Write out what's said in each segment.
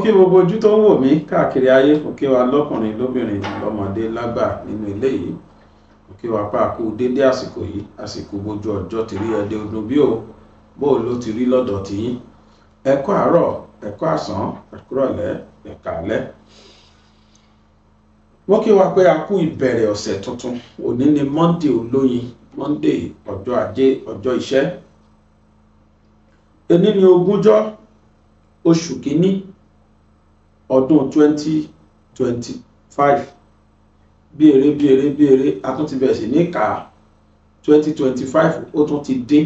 kí gbogbo ojú tó ń wò mí káàkiri ayé, mo kí wa lọ́kùnrin lóbìnrin lọ́mọdé lágbà nínú ilé yìí, mo kí wa pa kú dédé àsìkò yìí, àsìkò bójú ọjọ́ ti rí ẹdẹ ọdún bí o bó ló ti rí lọ́dọ̀ tiyín. Ẹ kú àárọ̀, ẹ kú àsán, ẹ kú ìrọ̀lẹ́, ẹ káalẹ́. Mo kí wa pé a kú ìbẹ̀rẹ̀ ọ̀sẹ̀ tuntun. Òní ni Monday olóyin, Monday ọjọ́ ajé, ọjọ́ iṣẹ́. Òní ni 20 oṣù kìíní ọdún 2025. Bí eré a tún ti bẹ̀rẹ̀ sí ní ká 2025 ó tún ti dé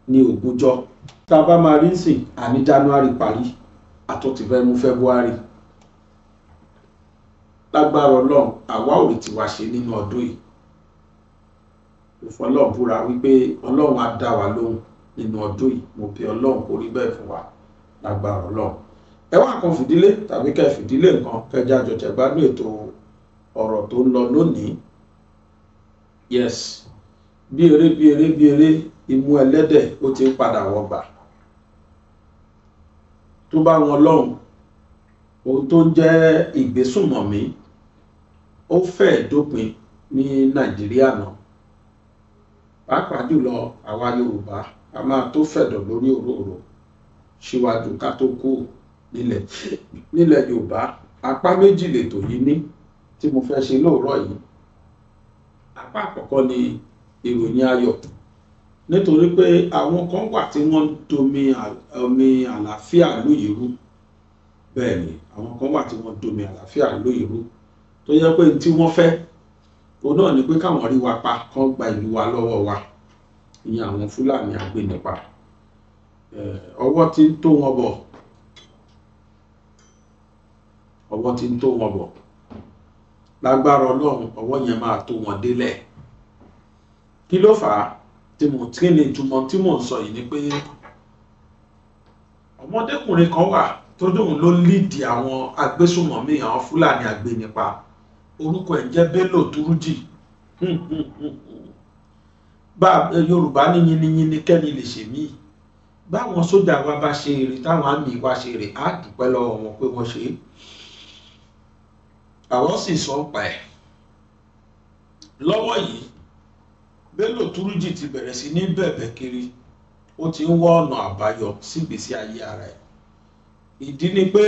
ní 20. Tá a bá máa rí sìn àní January parí, a tún ti fẹ́ mú February. Lágbára Ọlọ́run àwa ò rí tiwa ṣe nínú ọdún yìí. Ọlọ́run búra wípé Ọlọ́run á dá wa lóhùn nínú ọdún yìí. Mo bí Ọlọ́run kó rí bẹ́ẹ̀ fún wa lágbára Ọlọ́run. Ẹ wá kan fìdílé tàbí kẹ́ fìdílé nǹkan kẹjá jọ̀jẹ̀ gbádùn ètò ọ̀rọ̀ tó ń lọ lónìí. Yes, bí eré imú ẹlẹ́dẹ̀ ó ti ń padà wọgbà. Tó bá wọn lọ́hùn, ohun tó ń jẹ́ ìgbésùnmọ̀mí ó fẹ́ dópin ní Nàìjíríà náà. Pàápàá jùlọ àwa Yorùbá a máa tó fẹ̀dọ̀ lórí òróró síwájú ká tó kú nílẹ̀ Yorùbá. Apá méjì lètò yìí ní tí mo fẹ́ ṣe lóòrọ̀ yìí. Apá àkọ́kọ́ ni ìròyìn ayọ̀, nítorí pé àwọn kan wà tí wọ́n ń domi àlàáfíà lóyèrú. Bẹ́ẹ̀ ni àwọn kan wà tí wọ́n domi àlàáfíà lóyèrú tó yẹ pé tí wọ́n fẹ́ òun náà ni pé káwọn rí wa pa, kán gba ìlú wa lọ́wọ́ wa. Ìyẹn àwọn Fúlàní agbénipa. Ọwọ́ tí ń tó wọn bọ̀, ọwọ́ tí ń tó wọn bọ̀. Lágbára Ọlọ́run ọwọ́ yẹn máa tó wọn délẹ̀. Kí ló fà á tí mo tí ní ìtumọ̀ tí mò ń sọ yìí ni pé ọmọdékùnrin kan wà tó dóhùn ló líìdì àwọn agbésùnmọ̀mí àwọn Fúlàní agbénipa. Orúkọ ẹ̀ jẹ́ Bello Turji. Bá Yorùbá ní yínníyínní kẹ́ni lè ṣe mí. Báwọn sójà wa bá ṣe èrè táwọn àmì wa ṣe èrè á dúpẹ́ lọ́wọ́ wọn pé wọ́n ṣe é. Àwọn sì sọ pa ẹ̀. Lọ́wọ́ yìí Bello Turji ti bẹ̀rẹ̀ sí ní bẹ̀bẹ̀ kiri. Ó ti ń wá ọ̀nà àbáyọ sí ìgbésí ayé ara ẹ̀. Ìdí ni pé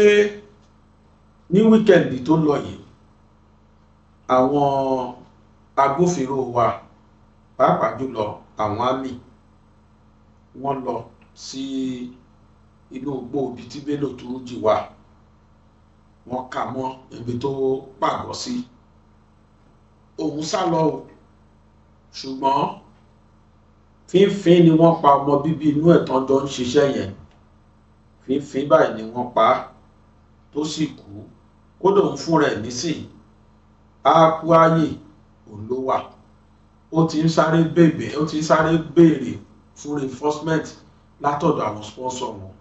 ní wíkẹ̀ndì tó lọ yìí àwọn agbófinró wa pàápàá jùlọ àwọn àmì wọ́n lọ sí inú igbó ibi tí Bello Turji wà. Wọ́n kà mọ́ ibi tó pàgọ́ sí. Òun sá lọ o, ṣùgbọ́n fínfín ni wọ́n pa ọmọ bíbí inú ẹ̀ tán jọ ń ṣiṣẹ́ yẹn. Fínfín báyìí ni wọ́n pa á tó sì kú. Kódà òun fúnra ẹ̀ nísìnyí á kú ààyè òun ló wà. Ó ti ń sáré béèrè fún reinforcement látọ̀dọ̀ àwọn sponsor wọn.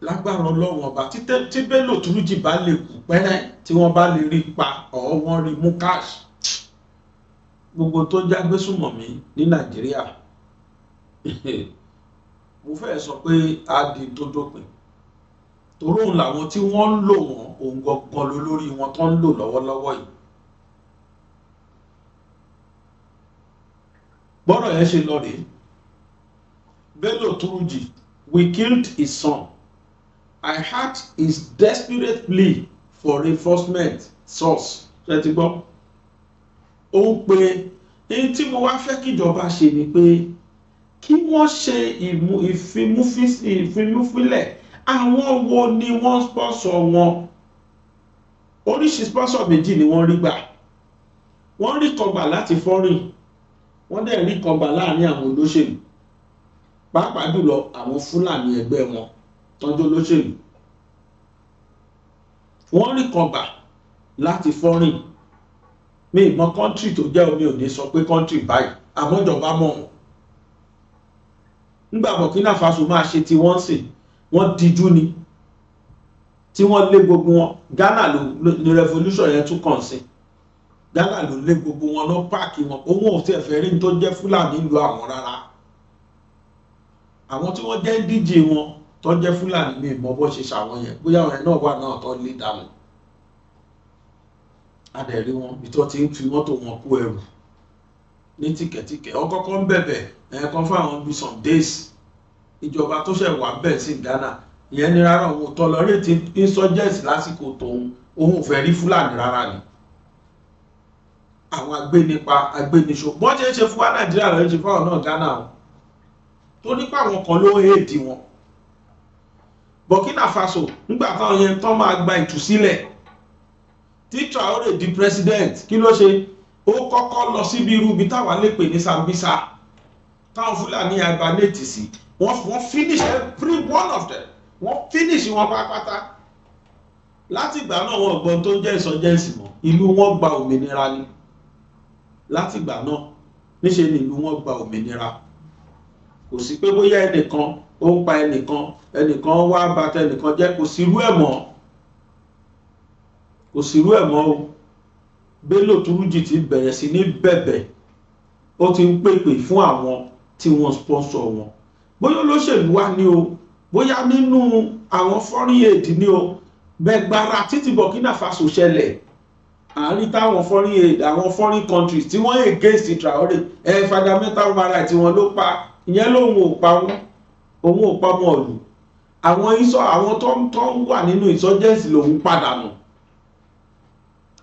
Lágbára Ọlọ́run ọba tí Bello Turji bá lè kú pẹ́rẹ́, tí wọ́n bá lè rí pa ọ̀ wọ́n rí mú cash, gbogbo tó jágbésùnmọ̀mí ní Nàìjíríà mo fẹ́ sọ pé á di tó dópin. Torí òun làwọn tí wọ́n ń lò wọ́n òun gangan lórí wọn tó ń lò lọ́wọ́lọ́wọ́ yìí. Bọ́rọ̀ yẹn ṣe lọ rèé. Bello Turji, we killed his son. I heard his desperate plea for reinforcement source. Ṣé ti gbọ́? Ó ń pe èyí tí mo wá fẹ́ kíjọba ṣe ni pé kí wọ́n ṣe ìfimúfilẹ̀ àwọn wo ni wọ́n sponsor wọn. Oríṣi sponsor méjì ni wọ́n rí gbà. Wọ́n rí kan gbà láti foreign, wọ́n dẹ̀ rí kan gbà láàrin àwọn olóṣèlú, pàápàá jùlọ àwọn Fúlàní ẹgbẹ́ wọn tọ́jú olóṣèlú. Wọ́n rí kan gbà láti foreign. Mi ìmọ̀ country tó jẹ́ omi ò ní sọ pé country báyìí, àmọ́ ìjọba mọ̀ wọ́n. Nígbà Burkina Faso máa ṣe tí wọ́n sìn, wọ́n díjú ni tí wọ́n lé gbogbo wọn. Ghana ní revolution yẹn tún kàn sí. Ghana ló lé gbogbo wọn lọ páàkì wọn. Òun ò tiẹ̀ fẹ́ rí tó jẹ́ Fúlàní ìlú àwọn rárá. Àwọn tí wọ́n jẹ́ díje wọn tó jẹ́ Fúlàní mi mọ́ bó ṣe ṣàwọn yẹn, bóyá àwọn yẹn náà wà náà tó lé dànù. Adẹ̀rí wọn bí tó ti ń fi mọ́tò wọn kó ẹrù ní tìkẹ̀tìkẹ̀. Wọ́n kọ́kọ́ ń bẹ̀bẹ̀ ẹ̀ẹ̀kan fáwọn bí some days ìjọba tó ṣẹ̀ wà bẹ́ẹ̀ sí Ghana ìyẹn ní rárá òun tolerate insurgency lásìkò tóun, òun ò fẹ́ rí Fúlàní rárá ni. Àwọn agbénipa agbéniṣó bọ́n ṣe ń ṣe fún wa Nàìjíríà lọ́ọ́ ṣe fáwọn náà Ghana o, tó nípa àwọn kan ló hèdì wọn. Burkina Faso nígbà táwọn yẹn tán máa gba ìtúsílẹ̀ tí Traoré di president, kí ló ṣe? Ó kọ́kọ́ lọ síbi irú ibi táwa lè pè ní Sambisa táwọn Fúlàní agbanẹ́tì sí, wọ́n finish every one of them, wọ́n finish wọn pátápátá. Láti ìgbà náà wọn gbọ́n tó ń jẹ́ insurgency mọ́, ìlú wọn gba òmìnira ni. Láti ìgbà náà níṣe ni ìlú wọn gba òmìnira. Kò sí pé bóyá ẹnìkan ó ń pa ẹnìkan wá bàtà ẹnìkan jẹ́, kò sírú ẹ̀ mọ́, kò sírú ẹ̀ mọ́ o. Bello Turji ti bẹ̀rẹ̀ sí ní bẹ̀bẹ̀, ó ti ń pèpè fún àwọn tí wọ́n sponsor wọn, bóyá olóṣèlú wà ní o, bóyá nínú àwọn foreign aid ní o. Bẹ̀gbàrà títí Burkina Faso ṣẹlẹ̀, àárín táwọn foreign aid, àwọn foreign countries tí wọ́n against Traoré fundamental human rights wọn ló pa, ìyẹn lòun ò pa wọn, òun ò pa ọmọ ìlú. Àwọn tó ń wà nínú insurgency lòun padà nù.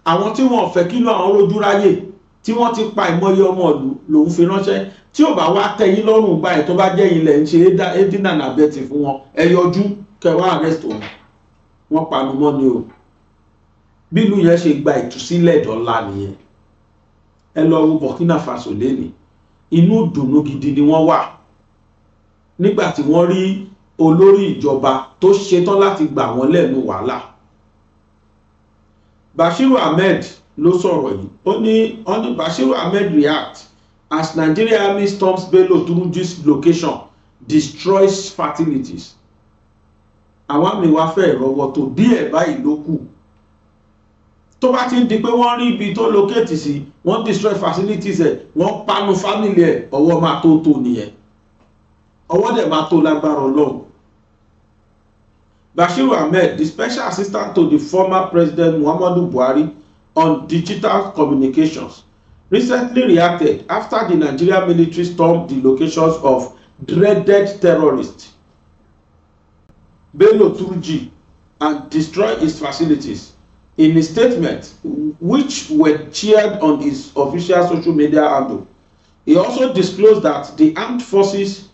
Àwọn tí wọ́n fẹ́ kí lọ àwọn rojú ráyè tí wọ́n ti pa ìmọ̀ye ọmọ ìlú lòun fi ránṣẹ́. Tí ò bá wá tẹ́yìn lọ́rùn báyìí tó bá jẹ́ ilẹ̀ ń ṣe aiding and abetting fún wọn, ẹ yọjú kẹwàá arrest òun. Wọ́n panu mọ́ ni o. Bí ìlú yẹn ṣe gba ìtúsílẹ̀ dọ́là nìyẹn. Ẹ lọ wo Burkina Faso lénìí, inú ìdùnnú gidi ni wọ́n wà nígbà tí wọ́n rí olórí ìjọba tó ṣetán láti gbà wọ́n lẹ́nu wàhálà. Bashiru Ahmed ló sọ̀rọ̀ yìí, ó ní Bashiru Ahmed react as Nigeria Army storms Bello Turji's location, destroys fertilities. Àwọn àmì wa fẹ́ ìrọwọ́ tó díẹ̀ báyìí ló kù. Tó bá ti ń di pé wọ́n rí ibi tó locate sí, wọ́n destroy facilities ẹ̀, wọ́n panu family ẹ̀, ọwọ́ máa tó nìyẹn. Ọwọ́ dẹ̀ máa tó lágbára Ọlọ́run. Bashiru Ahmed, the special assistant to the former President Muhammadu Buhari on digital communications, recently reacted after the Nigerian military stormed the locations of dreaded terrorists Bello Turji and destroyed his facilities. In a statement which were shared on his official social media handle, he also disclosed that the armed forces,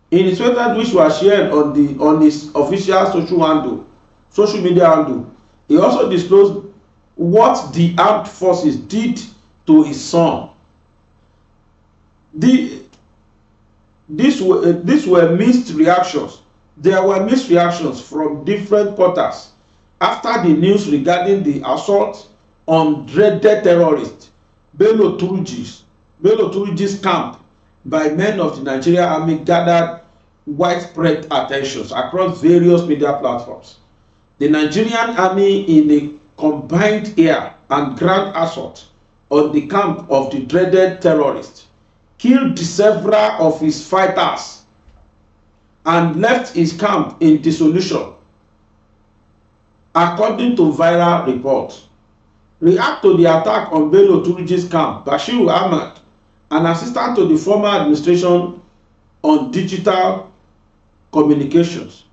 in his statement which was shared on his official social media handle, he also disclosed what the armed forces did to his son. These were mixed reactions. There were mixed reactions from different quarters after the news regarding the assault on dreaded terrorist Bello Turji's camp by men of the Nigerian Army gathered widespread attention across various media platforms. The Nigerian Army, in a combined air and ground assault on the camp of the dreaded terrorist, killed several of his fighters and left his camp in dissolution, according to viral reports. React to the attack on Bello Turji's camp, Bashiru Ahmed, an assistant to the former administration on digital communications,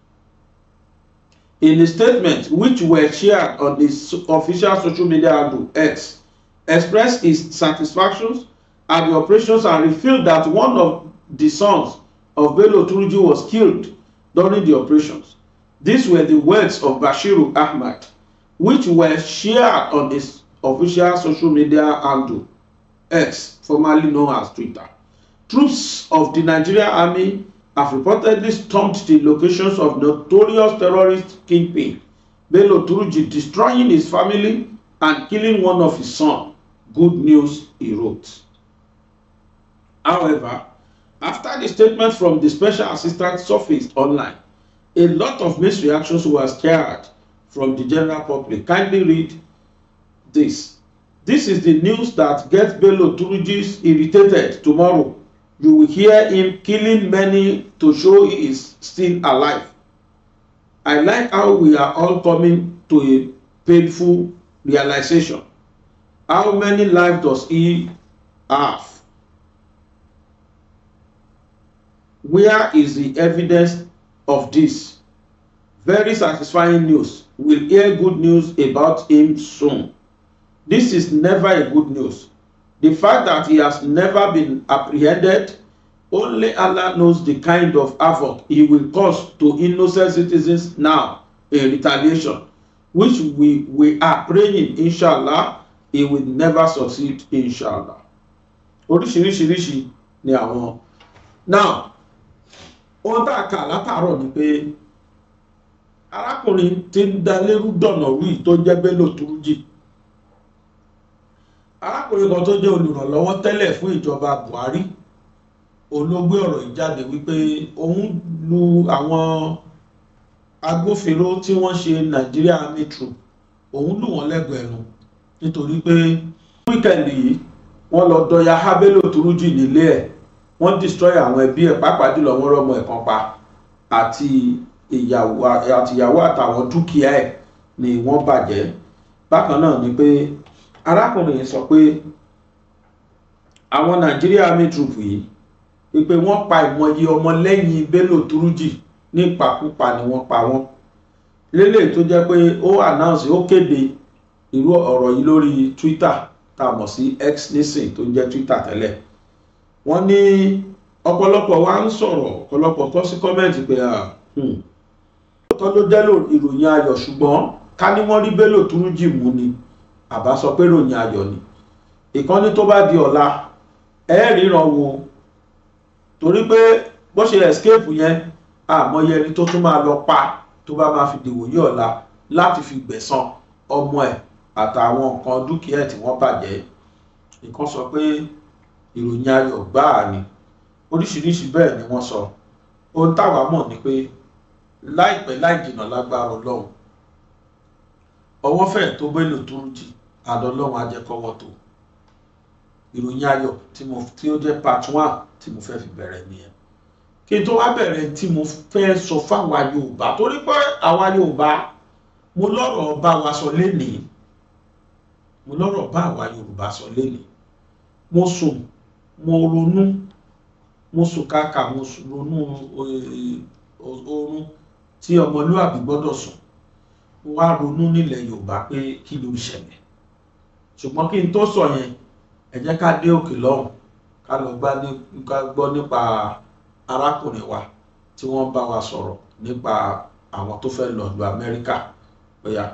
in a statement which were shared on his official social media handle X, expressed his satisfaction at the operations and revealed that one of the sons of Bello Turji was killed during the operations. These were the words of Bashiru Ahmed, which were shared on his official social media handle X, formerly known as Twitter. Troops of the Nigerian Army have reportedly stormed the locations of notorious terrorist kingpin Bello Turji, destroying his family and killing one of his sons. Good news, he wrote. However, after the statement from the special assistant surfaced online, a lot of mixed reactions were shared from the general public. Kindly read this. This is the news that gets Bello Turji irritated tomorrow. you will hear him killing many to show he is still alive. I like how we are all coming to a painful realization. How many lives does he have? Where is the evidence of this? Very satisfying news. We'll hear good news about him soon. This is never a good news. The fact that he has never been apprehended, only Allah knows the kind of havoc he will cause to innocent citizens now in retaliation, which we are praying, inshallah, he will never succeed, inshallah. Oríṣiríṣiríṣi ni àwọn. Now, ohun tá a kà látàárọ̀ ni pé arákùnrin tí ń da lérú dọ̀nà rú tó jẹ́ Bello Turji. Arákùnrin kan tó jẹ́ olùrànlọ́wọ́ tẹ́lẹ̀ fún ìjọba Buhari olóògbé ọ̀rọ̀ ìjáde wípé òun lu àwọn agbófinró tí wọ́n ṣe Nigeria Army Troop, òun lù wọ́n lẹ́gbẹ̀ẹ́nu nítorí pé wíkẹ̀ndì yìí wọ́n lọ dọ̀yà há Bello Turji nílé ẹ̀, wọ́n destroy àwọn ẹbí ẹ̀, pàápàá jùlọ wọ́n rọ́mọ ẹ̀ kan pa àti ìyàwó àtàwọn dúkìá ẹ̀ ni wọ́n bàjẹ́. Bákan náà ni pé arákùnrin sọ pé àwọn Nigeria Army Troop yìí wípé wọ́n pa ìmọ̀ye ọmọ lẹ́yìn Bello Turji nípakúpa ni wọ́n pa wọ́n. Lélẹ̀ tó jẹ́ pé ó announce, ó kéde irú ọ̀rọ̀ yìí lórí Twitter tá a mọ̀ sí X nísìn tó jẹ́ Twitter tẹ́lẹ̀. Wọ́n ní ọ̀pọ̀lọpọ̀ wa ń sọ̀rọ̀, ọ̀pọ̀lọpọ̀ kọ sí kọ́mẹ́ǹtì pé ọ̀tọ̀ ló jẹ́ ìròyìn ayọ̀, ṣùgbọ́n ká ní wọ́n rí Bello Turji mú ni àbá sọ pé ìròyìn ayọ̀ ni. Ìkànnì tó bá di ọ̀la ríran wo, torí pé bó ṣe escape yẹn àmọye ẹni tó tún máa lọ pa tó bá máa fi dìwòye ọ̀la láti fi gbẹ̀san ọmọ ẹ̀ àtàwọn nǹkan dúkìá ẹ̀ tí wọ́n bàjẹ́. Ìkan sọ pé ìròyìn ayọ̀ gbáà ni, oríṣiríṣi bẹ́ẹ̀ ni wọ́n sọ. Ohun táwa mọ̀ ni pé láìpẹ́ láì jìnnà lágbára Ọlọ́run ọwọ́ fẹ́ tó Bello Turji àdọ́lọ́run ajẹ́kọ́wọ́ tó. Ìròyìn ayọ̀ tí ó jẹ́ part 1 tí mo fẹ́ fi bẹ̀rẹ̀ nìyẹn. Kí n tó wá bẹ̀rẹ̀ tí mo fẹ́ sọ fáwa Yorùbá, torí pé àwa Yorùbá mo lọ́rọ̀ bá wa sọ lénìí, mo lọ́rọ̀ bá àwa Yorùbá sọ lénìí. Mo sùn, mo ronú, mo sùn kàkà, mo ronú oorun tí ọmọlúwàbí gbọ́dọ̀ sùn. Mo wá ronú nílẹ̀ Yorùbá pé kí ló ń ṣẹlẹ̀. Ṣùgbọ́n kí n tó sọ yẹn, ẹ jẹ́ ká dé òkè lọ́hùn ká lọ gbọ́ nípa arákùnrin wa tí wọ́n bá wa sọ̀rọ̀ nípa àwọn tó fẹ́ lọ lu Amẹ́ríkà. Bóyá.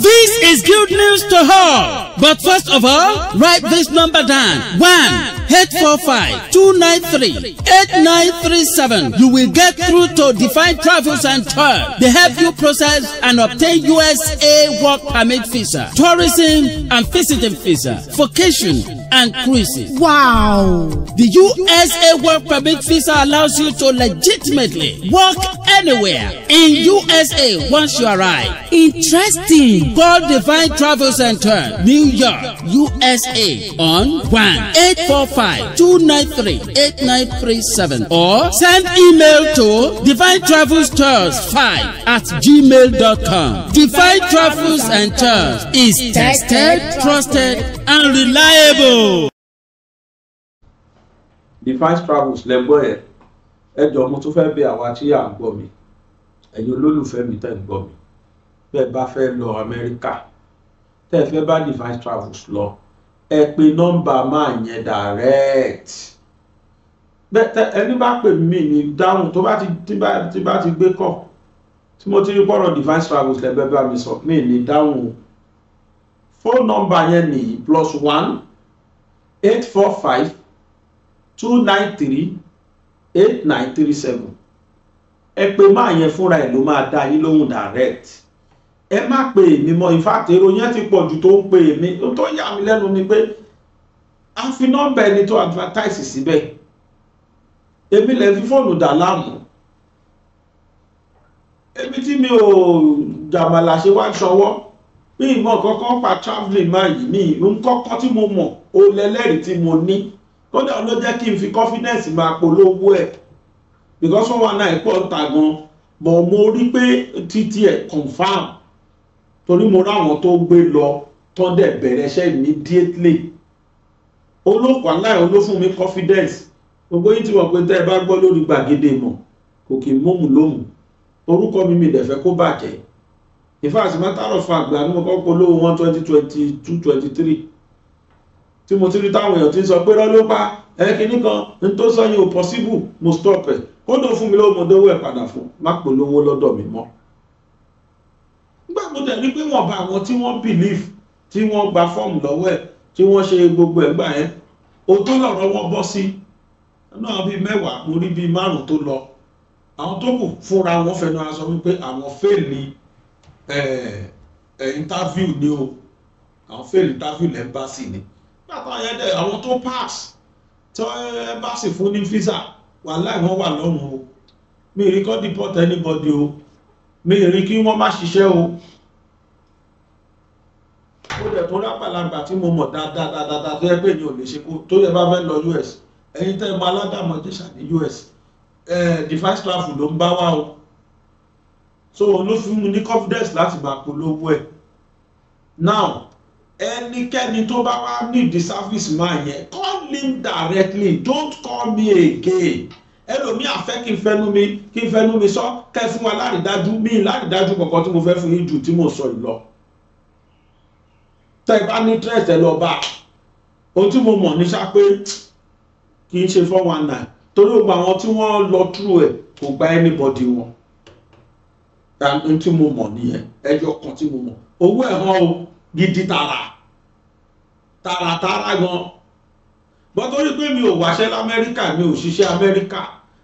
This is good news to all. But first of all, write this number down. 1-845-293-8937. You will get through to Define Travels and Tours. They help you process and obtain USA work permit visa, tourism and visiting visa, vacation and cruises. Wow! The USA work permit visa allows you to legitimately work anywhere in USA once you arrive. Interesting. Call Divine Travels and Tours, New York, USA on 1-845-293-8937 or send email to divinetravels5@gmail.com. Divine Travels and Tours is tested, trusted, and reliable. Divine Travels lẹ́gbọ́ ẹ̀. Ẹ jọ̀ọ́ mo tún fẹ́ bẹ̀ àwa tí à ń gbọ́ mi, ẹ̀yin olólùfẹ́ mi tẹ́ ń gbọ́ mi, bẹ́ẹ̀ bá fẹ́ lọ Amẹ́ríkà, tẹ́ fẹ́ bá Divine Travels lọ, ẹ pe nọ́mbà máa yẹn direct. Bẹ́ẹ̀ ẹni bá pè mí ní dáhùn tó bá ti gbé kọ̀ tí mo ti rí pọ̀rọ̀ Divine Travels lẹ́gbẹ́ bá mi sọ mí ní dáhùn. Phone number yẹn ní +1-845-293-8937. Ẹ pè máa yẹn fúnra ẹ̀ ló máa dá yín lóhùn direct. Ẹ má pè mí mọ́, in fact èrò yẹn ti pọ̀ jù tó ń pè mí. Tó yà mí lẹ́nu ni pé a fi nọ́mbà ẹni tó advertise síbẹ̀. Èmi lè fi fóònù dà láàmú. Èmi tí mi ò jàmàlà ṣe wá ṣọwọ́ mi ìmọ̀ kankan pa travelling máa yìí mi nǹkan tí mo mọ̀ ó lẹ́lẹ́rìí tí mo ní kódà ló jẹ́ kí n fi confidence máa polówó ẹ̀ because wọ́n wà náà ẹ̀pọ̀ ń ta gan but mo rí pé títí ẹ̀ confam torí mo ráwọn tó gbé lọ tó dẹ̀ bẹ̀rẹ̀ iṣẹ́ immediately olóòpá láì olófún mi confidence gbogbo yìí tí wọ́n pé tẹ́ ẹ bá gbọ́ lórí gbàgede mọ̀ kò kì í mómù lómù orúkọ mi dẹ̀ fẹ́ kó bàjẹ́ in fact matter of fact gba ní mo kọ́ polówó wọn 2022-23 tí mo ti rí táwọn èèyàn ti ń sọ pé rọ́lọ́pàá ẹ̀kíní kan ní tó sọ yìí ò possible mo stop ẹ̀ kó tó fún mi lówó mo dówó ẹ̀ padà fún má polówó lọ́dọ̀ mi mọ́ nígbà mo dẹ̀ ní pé wọ́n bá àwọn tí wọ́n believe tí wọ́n gba fọ́ọ̀mù lọ́wọ́ ẹ̀ tí wọ́n ṣe gbogbo ẹ̀ gbà yẹn o tó lọ̀rọ̀ wọn bọ́ sí náà bíi 10 mo rí bíi 5 tó lọ àwọn tó kù fúnra wọn fẹnu ara sọ wípé àwọn fẹ́ẹ̀lì interview ni o àwọn fẹ́ẹ̀lì interview lẹ́mbàsì ni látọ̀ yẹn dẹ̀ àwọn tó pass tí ẹmbàsì fún ní visa wàláhì wọ́n wà lọ́rùn o mi rí kọ́ deport anybody o mi rí kí wọ́n má ṣiṣẹ́ o ó dẹ̀ tó rápàlagbà tí mo mọ̀ dáadáa tó yẹ pé ní ò lè ṣe kó tó yẹ bá fẹ́ lọ US ẹ̀yin tẹ́ mọ aládàmọ̀ jẹ́sà ní US device travel ló ń bá wá o so ló fi mú ní confidence láti máa polówó ẹ̀ now ẹnikẹ́ni tó bá wá need the service máa yẹn call him directly don't call me again ẹlòmí àfẹ́ kí n fẹ́nu mi sọ kẹ́ fún wa lárídájú mi lárídájú kọ̀ọ̀kan tí mo fẹ́ fún yín jù tí mo sọ yìí lọ tẹ́ bá ní interest ẹ lọ bá ohun tí mo mọ̀ ní sá pé kì í ṣe 419 torí gbogbo àwọn tí wọ́n lọ through ẹ̀ kò gba anybody wọn ohun tí mo mọ̀ nìyẹn ẹjọ́ kan tí mo mọ̀ owó ẹ̀ hàn o gidi tààràtààrà gan bọ́ torí pé mi ò wáṣẹ́ lamẹ́ríkà mi ò ṣiṣẹ́ amẹ́ríkà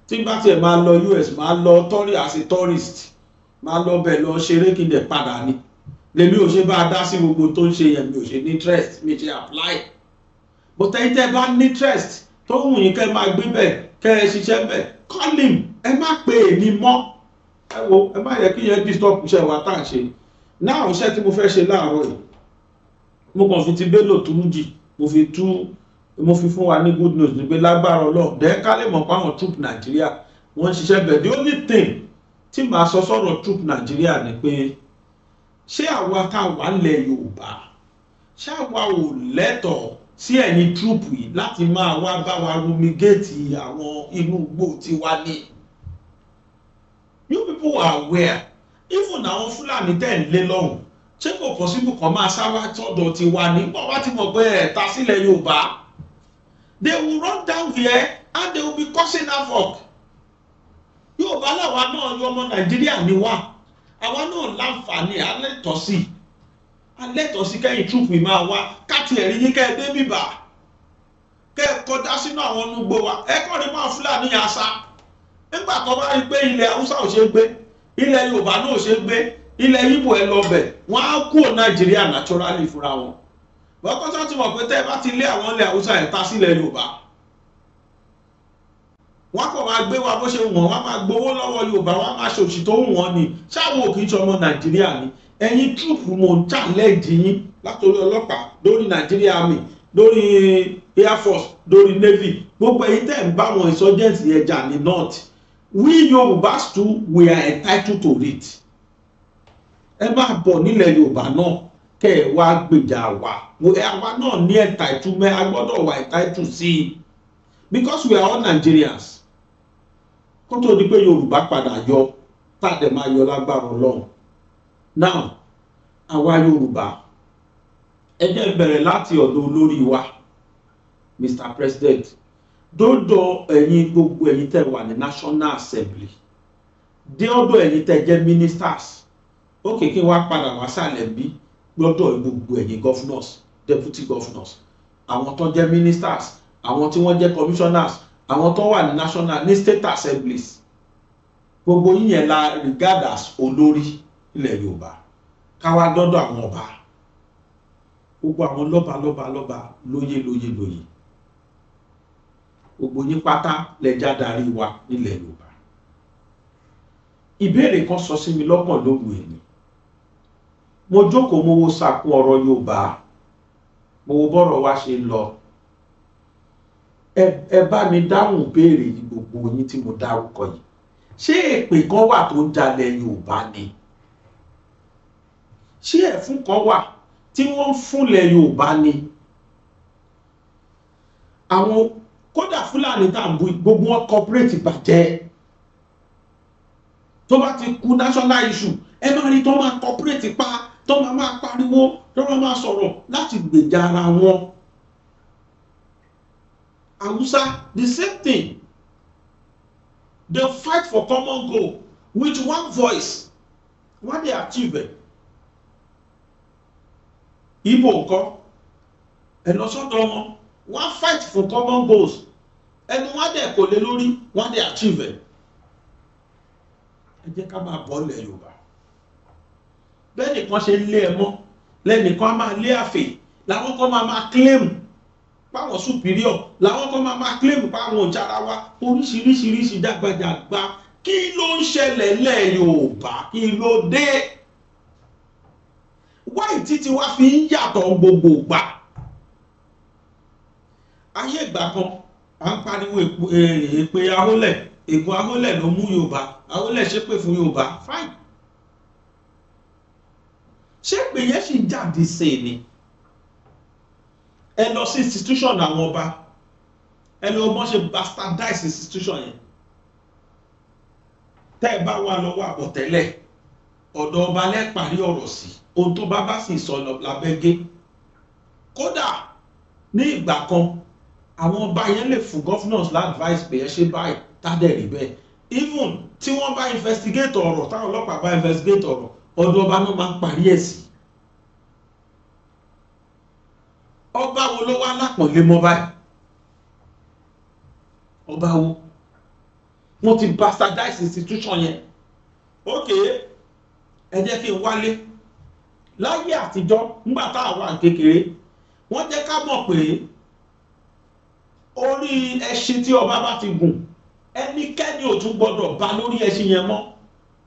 tí bá tiẹ̀ máa lọ US máa lọ as a tourist máa lọ bẹ̀ lọ ṣeré kí n dẹ̀ padà ni lèmi ò ṣe bá a dá sí gbogbo tó ń ṣe yẹn mi ò ṣe ní interest mi ṣe apply but ẹ̀yin tẹ́ bá ní interest tó wù yín kẹ́ máa gbé bẹ̀ kẹ́ ẹ ṣiṣẹ́ bẹ̀ call him ẹ má pe èmi mọ́ ẹ wo ẹ má yẹ kí yẹn disturb iṣẹ́ wa tá à ń ṣe náà iṣẹ́ tí mo fẹ́ ṣe láàárọ̀ yìí mo kàn fi ti Bello Turji mo fi fún wa ní good news ní pé lágbára Ọlọ́run dẹ́ ká lè mọ̀ pé àwọn troop Nàìjíríà wọ́n ń ṣiṣẹ́ bẹ̀ the only thing tí màá sọ sọ̀rọ̀ troop Nàìjíríà ni pé ṣé àwa tá a wà lẹ̀ Yorùbá ṣé àwa ò lẹ́tọ̀ọ́ sí ẹ̀yin troop yìí láti máa wá bá wa rumigate àwọn inú igbó tiwa ní you people are aware even àwọn Fúlàní tẹ̀ ń lé lọ́hùn ṣé kò possible kan máa sáwá tọ́dọ̀ tiwa ní bọ́ wá ti mọ̀ pé ẹ̀ta sílẹ̀ Yorùbá they will run down here and they will be causing havoc Yorùbá làwa náà yọ ọmọ Nàìjíríà ní wá àwa náà láǹfààní alẹ́tọ̀ọ́sí kẹ́yìn trúùpù máa wá káti ẹ̀rí yín kẹ́ ẹ dé bíbà kẹ́ ẹ kọjá sínú àwọn onúgbò wa ẹ kọ́ ni máa Fúlàní yà sá nígbà tó bá rí pé ilẹ̀ Haúsá ò ṣe gbé ilẹ̀ Yorùbá náà ò ṣe gbé ilẹ̀ Ìgbò ẹ lọ bẹ̀ wọ́n á kúrò Nàìjíríà naturally fúnra wọn wọ́n kọ́ sọ́ọ́ ti mọ̀ pé tẹ́ ẹ bá ti lé àwọn ilẹ̀ Haúsá ẹ̀ ta sílẹ̀ Yorùbá wọ́n kọ̀ máa gbé wa bó ṣe wọ̀n wọ́n máa gbowó lọ́wọ́ Yorùbá wọ́n máa ṣòṣì tó wù wọ́n ni ṣáwọn òkè ń ṣọmọ Nàìjíríà ni ẹ̀yin trúùpù mọ̀ ń challenge yín látòrí ọlọ́pàá lórí Nàìjíríà Army lórí Air Force lórí Navy gbogbo ẹ̀yin tẹ́ ń bá wọn insurgency ẹja ní north we Yorùbás too we are entitled to it ẹ máa bọ̀ nílẹ̀ Yorùbá náà kẹ́ ẹ wá gbèjà wa àwa náà ní entitlement a gbọ́dọ̀ wà entitled sí i because we are all Nigerians kó tó di pé Yorùbá padà yọ tàdé máa yọ lágbára Ọlọ́run now àwa Yorùbá ẹ jẹ́ bẹ̀rẹ̀ láti ọ̀dọ̀ olórí wa Mr. President dọ́dọ̀ ẹ̀yin gbogbo ẹ̀yin tẹ́ wà ní National Assembly dé ọ̀dọ̀ ẹ̀yin tẹ́ jẹ́ ministers ó kèké wá padà wá sàlẹ̀ bí lọ́dọ̀ gbogbo ẹ̀yin governors deputy governors àwọn tó jẹ́ ministers àwọn tí wọ́n jẹ́ commissioners àwọn tó wà ní national ní state assemblies gbogbo yíyẹn la regard as olórí ilẹ̀ Yorùbá káwá dọ́dọ̀ àwọn ọba gbogbo àwọn lọ́ba lóyè gbogbo yín pátá lẹ́jà darí wa nílẹ̀ Yorùbá ìbéèrè kan sọ sí mi lọ́kàn lóru ẹni mo jókòó mo wo sàkún ọ̀rọ̀ Yorùbá, mo wo bọ́rọ̀ wa ṣe lọ. Ẹ bá mi dáhùn béèrè yìí gbogbo yín tí mo dárúkọ yìí. Ṣé èpè kan wà tó ń jalẹ̀ Yorùbá ni? Ṣé ẹ̀fún kan wà tí wọ́n ń fúnlẹ̀ Yorùbá ni? Àwọn kódà Fúlàní tàǹbù gbogbo wọn corporate bàjẹ́. Tó bá ti kú national issue ẹ máa rí tó máa corporate pa, tó máa pariwo, tó máa sọ̀rọ̀ láti gbèjà ara wọn. Hausa, the same thing. They fight for common goal with one voice. What they achieve it. Igbo ńkọ́, ẹ lọ sọ́dọ̀ wọn, wọ́n fight for common goals. Ẹnu wọn dẹ̀ kò lé lórí, wọ́n dẹ̀ achieve it. Ẹ jẹ́ ká máa bọ́ ilẹ̀ Yorùbá. Bẹ́ẹ̀ nìkan ṣe lé ẹ mọ́, lẹ́nìkan á máa lé àfè, làwọn kan máa claim páwọn superior, làwọn kan máa claim páwọn òjára wa, oríṣiríṣiríṣi dàgbàjàgbà. Kí ló ń ṣẹlẹ̀ lẹ́ Yorùbá? Kí ló dé? Why títí wá fi ń yàtọ̀ gbogbo ìgbà? Ayé ìgbà kan à ń pariwo èpè ahólẹ̀, ègún ahólẹ̀ ló mú Yorùbá, ahólẹ̀ ṣépè fún Yorùbá, fine. Ṣé pé yẹn sì jáde sí ni? Ẹ lọ sí institution àwọn ọba, ẹ lọ bọ́n ṣe bastardize institution yẹn. Tẹ́ ẹ bá wà lọ́wọ́ àbọ̀tẹ́lẹ̀, ọ̀dọ̀ ọba lẹ́ parí ọ̀rọ̀ sí, ohun tó bá sì sọ lábẹ́gẹ́. Kódà ní ìgbà kan àwọn ọba yẹn lè fún governors l'advice pé ẹ ṣe báyìí tádẹ̀ rí bẹ́ẹ̀. Even tí wọ́n bá investigate ọ̀rọ̀, táwọn ọlọ́pàá bá investigate ọ̀rọ̀, ọ̀dọ̀ ọba náà máa ń parí ẹ̀ sí. Ọba wo ló wá lápọ̀nlé mọ́ báyìí? Ọba wo? Wọ́n ti bastardize institution yẹn. Okay, ẹ jẹ́ kí n wálé. Láyé àtijọ́ nígbà tá a wà kékeré, wọ́n jẹ́ ká mọ̀ pé orí ẹṣin tí ọba bá ti gùn, ẹnikẹ́ni ò tún gbọ́dọ̀ bá lórí ẹṣin yẹn mọ́.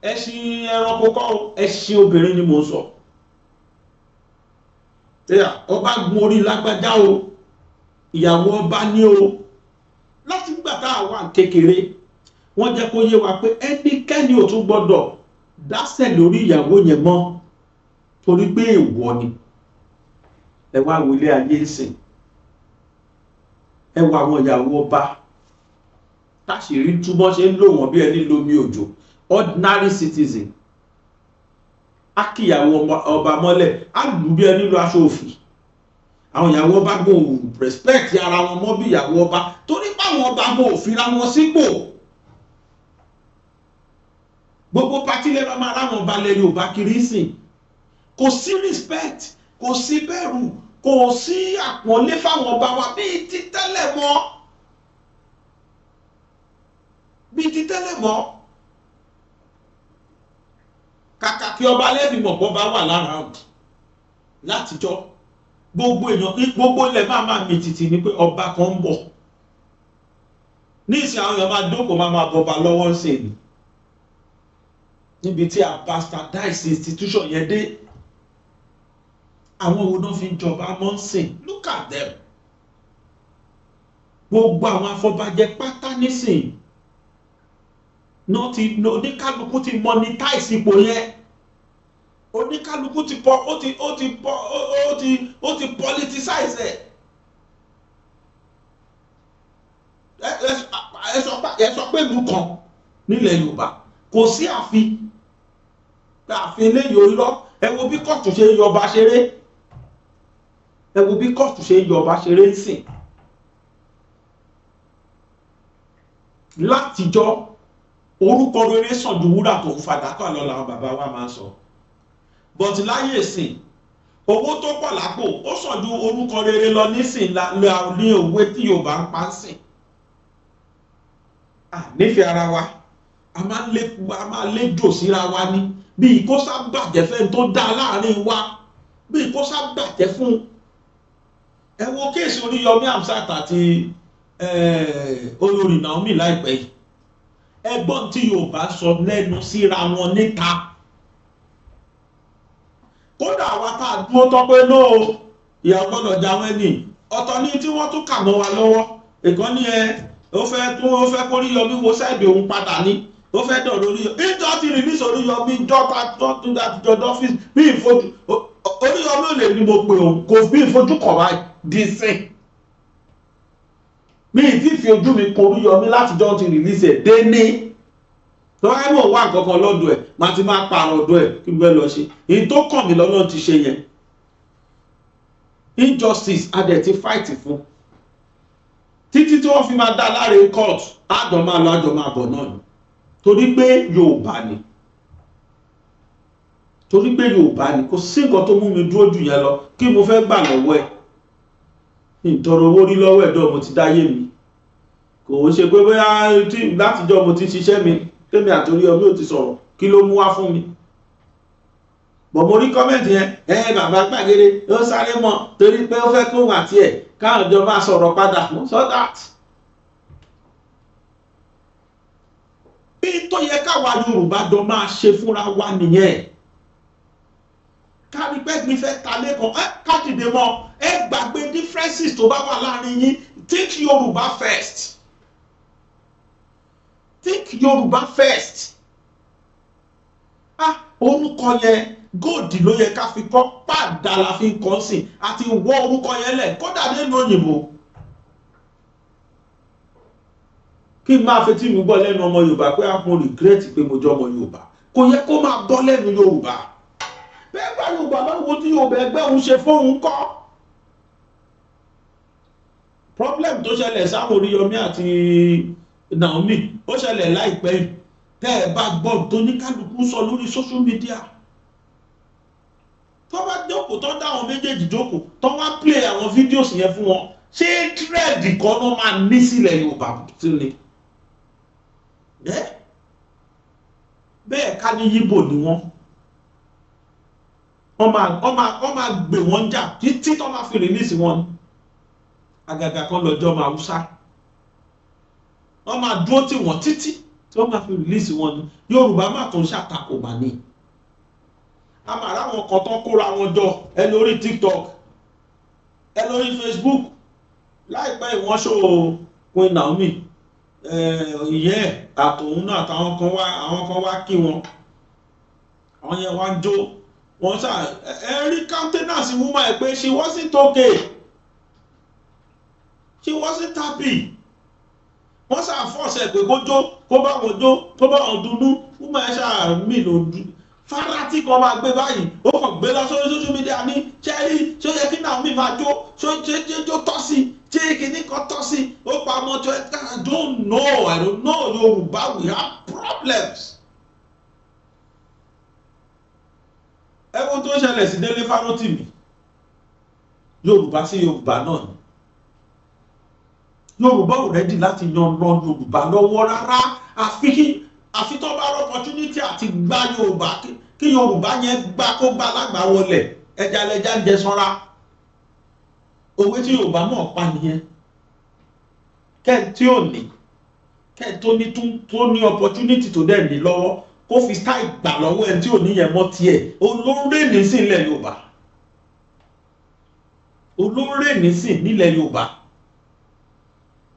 Ẹṣin ẹranko kọ́, ẹṣin obìnrin ni mò ń sọ. Ọba gun orí lágbájá o, ìyàwó ọba ní o. Láti gbà tá a wà kékeré, wọ́n jẹ́ kó yé wa pé ẹnikẹ́ni ò tún gbọ́dọ̀ dásẹ̀ lórí ìyàwó yẹn mọ́, torí pé èèwọ̀ ni. Ẹ wá wo ilé ayé ìsìn, ẹ wo àwọn ìyàwó ọba táṣìírí túbọ̀ ṣe ń lò wọ́n bí ẹni lómi òjò, ordinary citizen. Á kí ìyàwó ọba mọ́lẹ̀, á lù bí ẹni lọ aṣọ òfì. Àwọn ìyàwó ọba gbọ́ respect ara wọn mọ́ bí ìyàwó ọba, torí páwọn ọba gbọ́ òfin ra wọn sípò. Gbogbo pátí lẹ́nu máa ráwọn balẹ̀ Yorùbá kiri sìn. Kò sí respect, kò sí bẹ̀rù, kò sí àpọ́nlé fáwọn ọba wa bíi ti tẹ́lẹ̀ mọ́. Bíi ti tẹ́lẹ̀ mọ́. Kàkà kí ọba lẹ́bi mọ̀ bọ́ bá wà lára ọ̀dì látijọ́. Gbogbo èèyàn, gbogbo ilẹ̀ máa mì tìtì ni pé ọba kan ń bọ̀. Ní ìsìn àwọn èèyàn máa dókòó máa bọba lọ́wọ́ sí ni. Níbi tí a bastardize institution yẹn dé, àwọn wo náà fi ń jọba mọ́ ń sìn? Look at them. Gbogbo àwọn afọbajẹ pátá nísìn náà ti oníkálukú ti monetize ipò yẹn. Oníkálukú ti politicize ẹ̀. Ẹ sọ pé ìlú kan nílẹ̀ Yorùbá kò sí ààfin eléyìí orírọ́. Ẹ wo bí kóòtù ṣe ń yọba ṣeré. Ẹ wo bí kóòtù ṣe ń yọba ṣeré ń sìn. Látijọ́ orúkọ rere sàn ju wúrà tó ń fàdákà lọ làwọn bàbá wa máa ń sọ. But láyé ìsìn, owó tó pọ̀ lápò ó sàn ju orúkọ rere lọ nísìn ní òwe tí Yorùbá ń pa ń sìn. Nífẹ̀ẹ́ ara wa, a máa léjò síra wa ní bí ìkóṣá bàjẹ́ fẹ́ tó dá láàrin wa, bí ìkóṣá bàjẹ́ fún. Ẹ wo kéèsì Oríyọmí Hamzat àti olórí Naomi láìpẹ́ yìí. Ẹgbọ́n tí Yorùbá sọ lẹ́nu síra wọn níta. Kó kódà àwa tá a dúró tọ́ pé lóò ìyá gbọ́dọ̀ jáwé ní ọ̀tọ̀ ní tí wọ́n tún kà mọ́ wa lọ́wọ́ ìkan ní ó fẹ́ kó Oríyọmí wo sáìdì òun padà ní ó fẹ́ dọ̀ lórí ìjọ ti release Oríyọmí jọta tó dájọ́ dọ́fíìsì bí ìfojú Oríyọmí ò lè ní mo pè òun kò bí ìfojú kọ̀ wá di sìn bí ìfífi ojú mi kò Oríyọmí láti jọ ti release ẹ̀ dé ní tó wáyé mọ̀ wá nǹkan lọ́dọ̀ ẹ̀ máa ti máa pààrọ̀ ọ̀dọ̀ ẹ̀ kí gbẹ́ lọ ṣe èyí tó kàn mí lọ́nà ti ṣe yẹn injustice adẹ̀ ti fight fún títí tí wọ́n fi máa dá láre court àjọ máa lọ àjọ máa bọ̀ náà ni torí pé Yorùbá ni kò sí nǹkan tó mú mi dúró jù yẹn lọ kí mo fẹ́ gbà lọ́wọ́ ẹ̀ ìtọrọ owó rí lọ́wọ́ ẹ̀dọ́ mo ti dáyé mi kò ṣe pé bóyá látijọ́ mo ti ṣiṣẹ́ mi tèmi àti Oríyọmí ò ti sọ̀rọ̀ kí ló mú wá fún mi bọ̀ mo rí kọ́mẹ̀ntì yẹn bàbá Gbàgede ó sáré mọ́ torí pé ó fẹ́ kó wà tiẹ̀ káwọn jọ máa sọ̀rọ̀ padà mo sọ that bí tó yẹ káwa Yorùbá jọ máa ṣe fúnra wa nìyẹn kárí pé mi fẹ́ ta lẹ́kọ̀ọ́ ká dìde mọ́ gbàgbé differences tó bá wà láàrin yín think Yorùbá first orúkọ yẹn góòdì ló yẹ ká fi kọ́ pàdà la fi ń kọ́ sí àti wọ orúkọ yẹn lẹ̀ kódà nínú òyìnbó kí n máa fetí mi gbọ́ lẹ́nu ọmọ Yorùbá pé mo regret pé mo jẹ́ ọmọ Yorùbá kò yẹ kó máa bọ́ lẹ́nu Yorùbá bẹ́ẹ̀ bá Yorùbá bá wo tí Yorùbá ẹgbẹ́ òun ṣe fóun kọ́ problem tó ṣẹlẹ̀ sáwọn Oríyọmí àti Naomi ó ṣẹlẹ̀ láìpẹ́ yìí tẹ́ ẹ bá gbọ́ tó ní kálukú sọ lórí social media tó bá jókòó tó dáwọn méjèèjì jókòó tó wá play àwọn videos yẹn fún wọn ṣé trend kan náà máa ní sílẹ̀ Yorùbá tí ni bẹ́ẹ̀ ká ní Yíbò ni wọ́n máa gbé wọn jà títí tó máa fi release wọn àgàgà kan lọ́jọ́ máa Haúsá wọ́n máa dúró tì wọ́n títí tí wọ́n máa fi release wọn ni Yorùbá máa tún ṣàtakò mà ní a máa ráwọn kan tán kóra wọn jọ ẹ lórí TikTok ẹ lórí Facebook láìpẹ́ ìwọ́n ṣó Queen Naomi ìyẹ́ àtòun náà àtàwọn kan wá kí wọn àwọn yẹn wá jó wọ́n sá rí countenance woman ẹ̀ pé she wasn't okay she wasn't happy wọ́n sá fọ́ọ̀sẹ̀ pé kó jó kó bá wọn jó kó bá wọn dúdú woman ẹ̀ sá mí ló dúdú fara tí kan máa gbé báyìí ó kàn gbé lọ sórí social media ní ṣẹ́rí ṣó yẹ kí Naomi máa jó ṣó jó tọ́ sí tí kìíní kan tọ́ sí ó pa ọmọ tó I don't know Yorùbá we have problems. ẹ̀wọ̀n tó ń ṣẹlẹ̀ sí Délé Fárótìmí Yorùbá sí Yorùbá náà ni Yorùbá ò rẹ́dì láti yan lọ Yorùbá lọ́wọ́ rárá àfi tó bá rọ opportunity àti gbá Yorùbá kí Yorùbá yẹn gbá kó gbá lágbà wọlẹ̀ ẹja lẹja ń jẹ sanra òwe tí Yorùbá mọ̀ pa nìyẹn kẹ́ẹ̀ tí ò ní kẹ́ẹ̀ tó ní opportunity tó dẹ̀ ní lọ́wọ́ kó fi style gbà lọ́wọ́ ẹ̀ tí ò ní yẹn mọ́ tiẹ̀ olóńrè nísìn nílẹ̀ Yorùbá olóńrè nísìn nílẹ̀ Yorùbá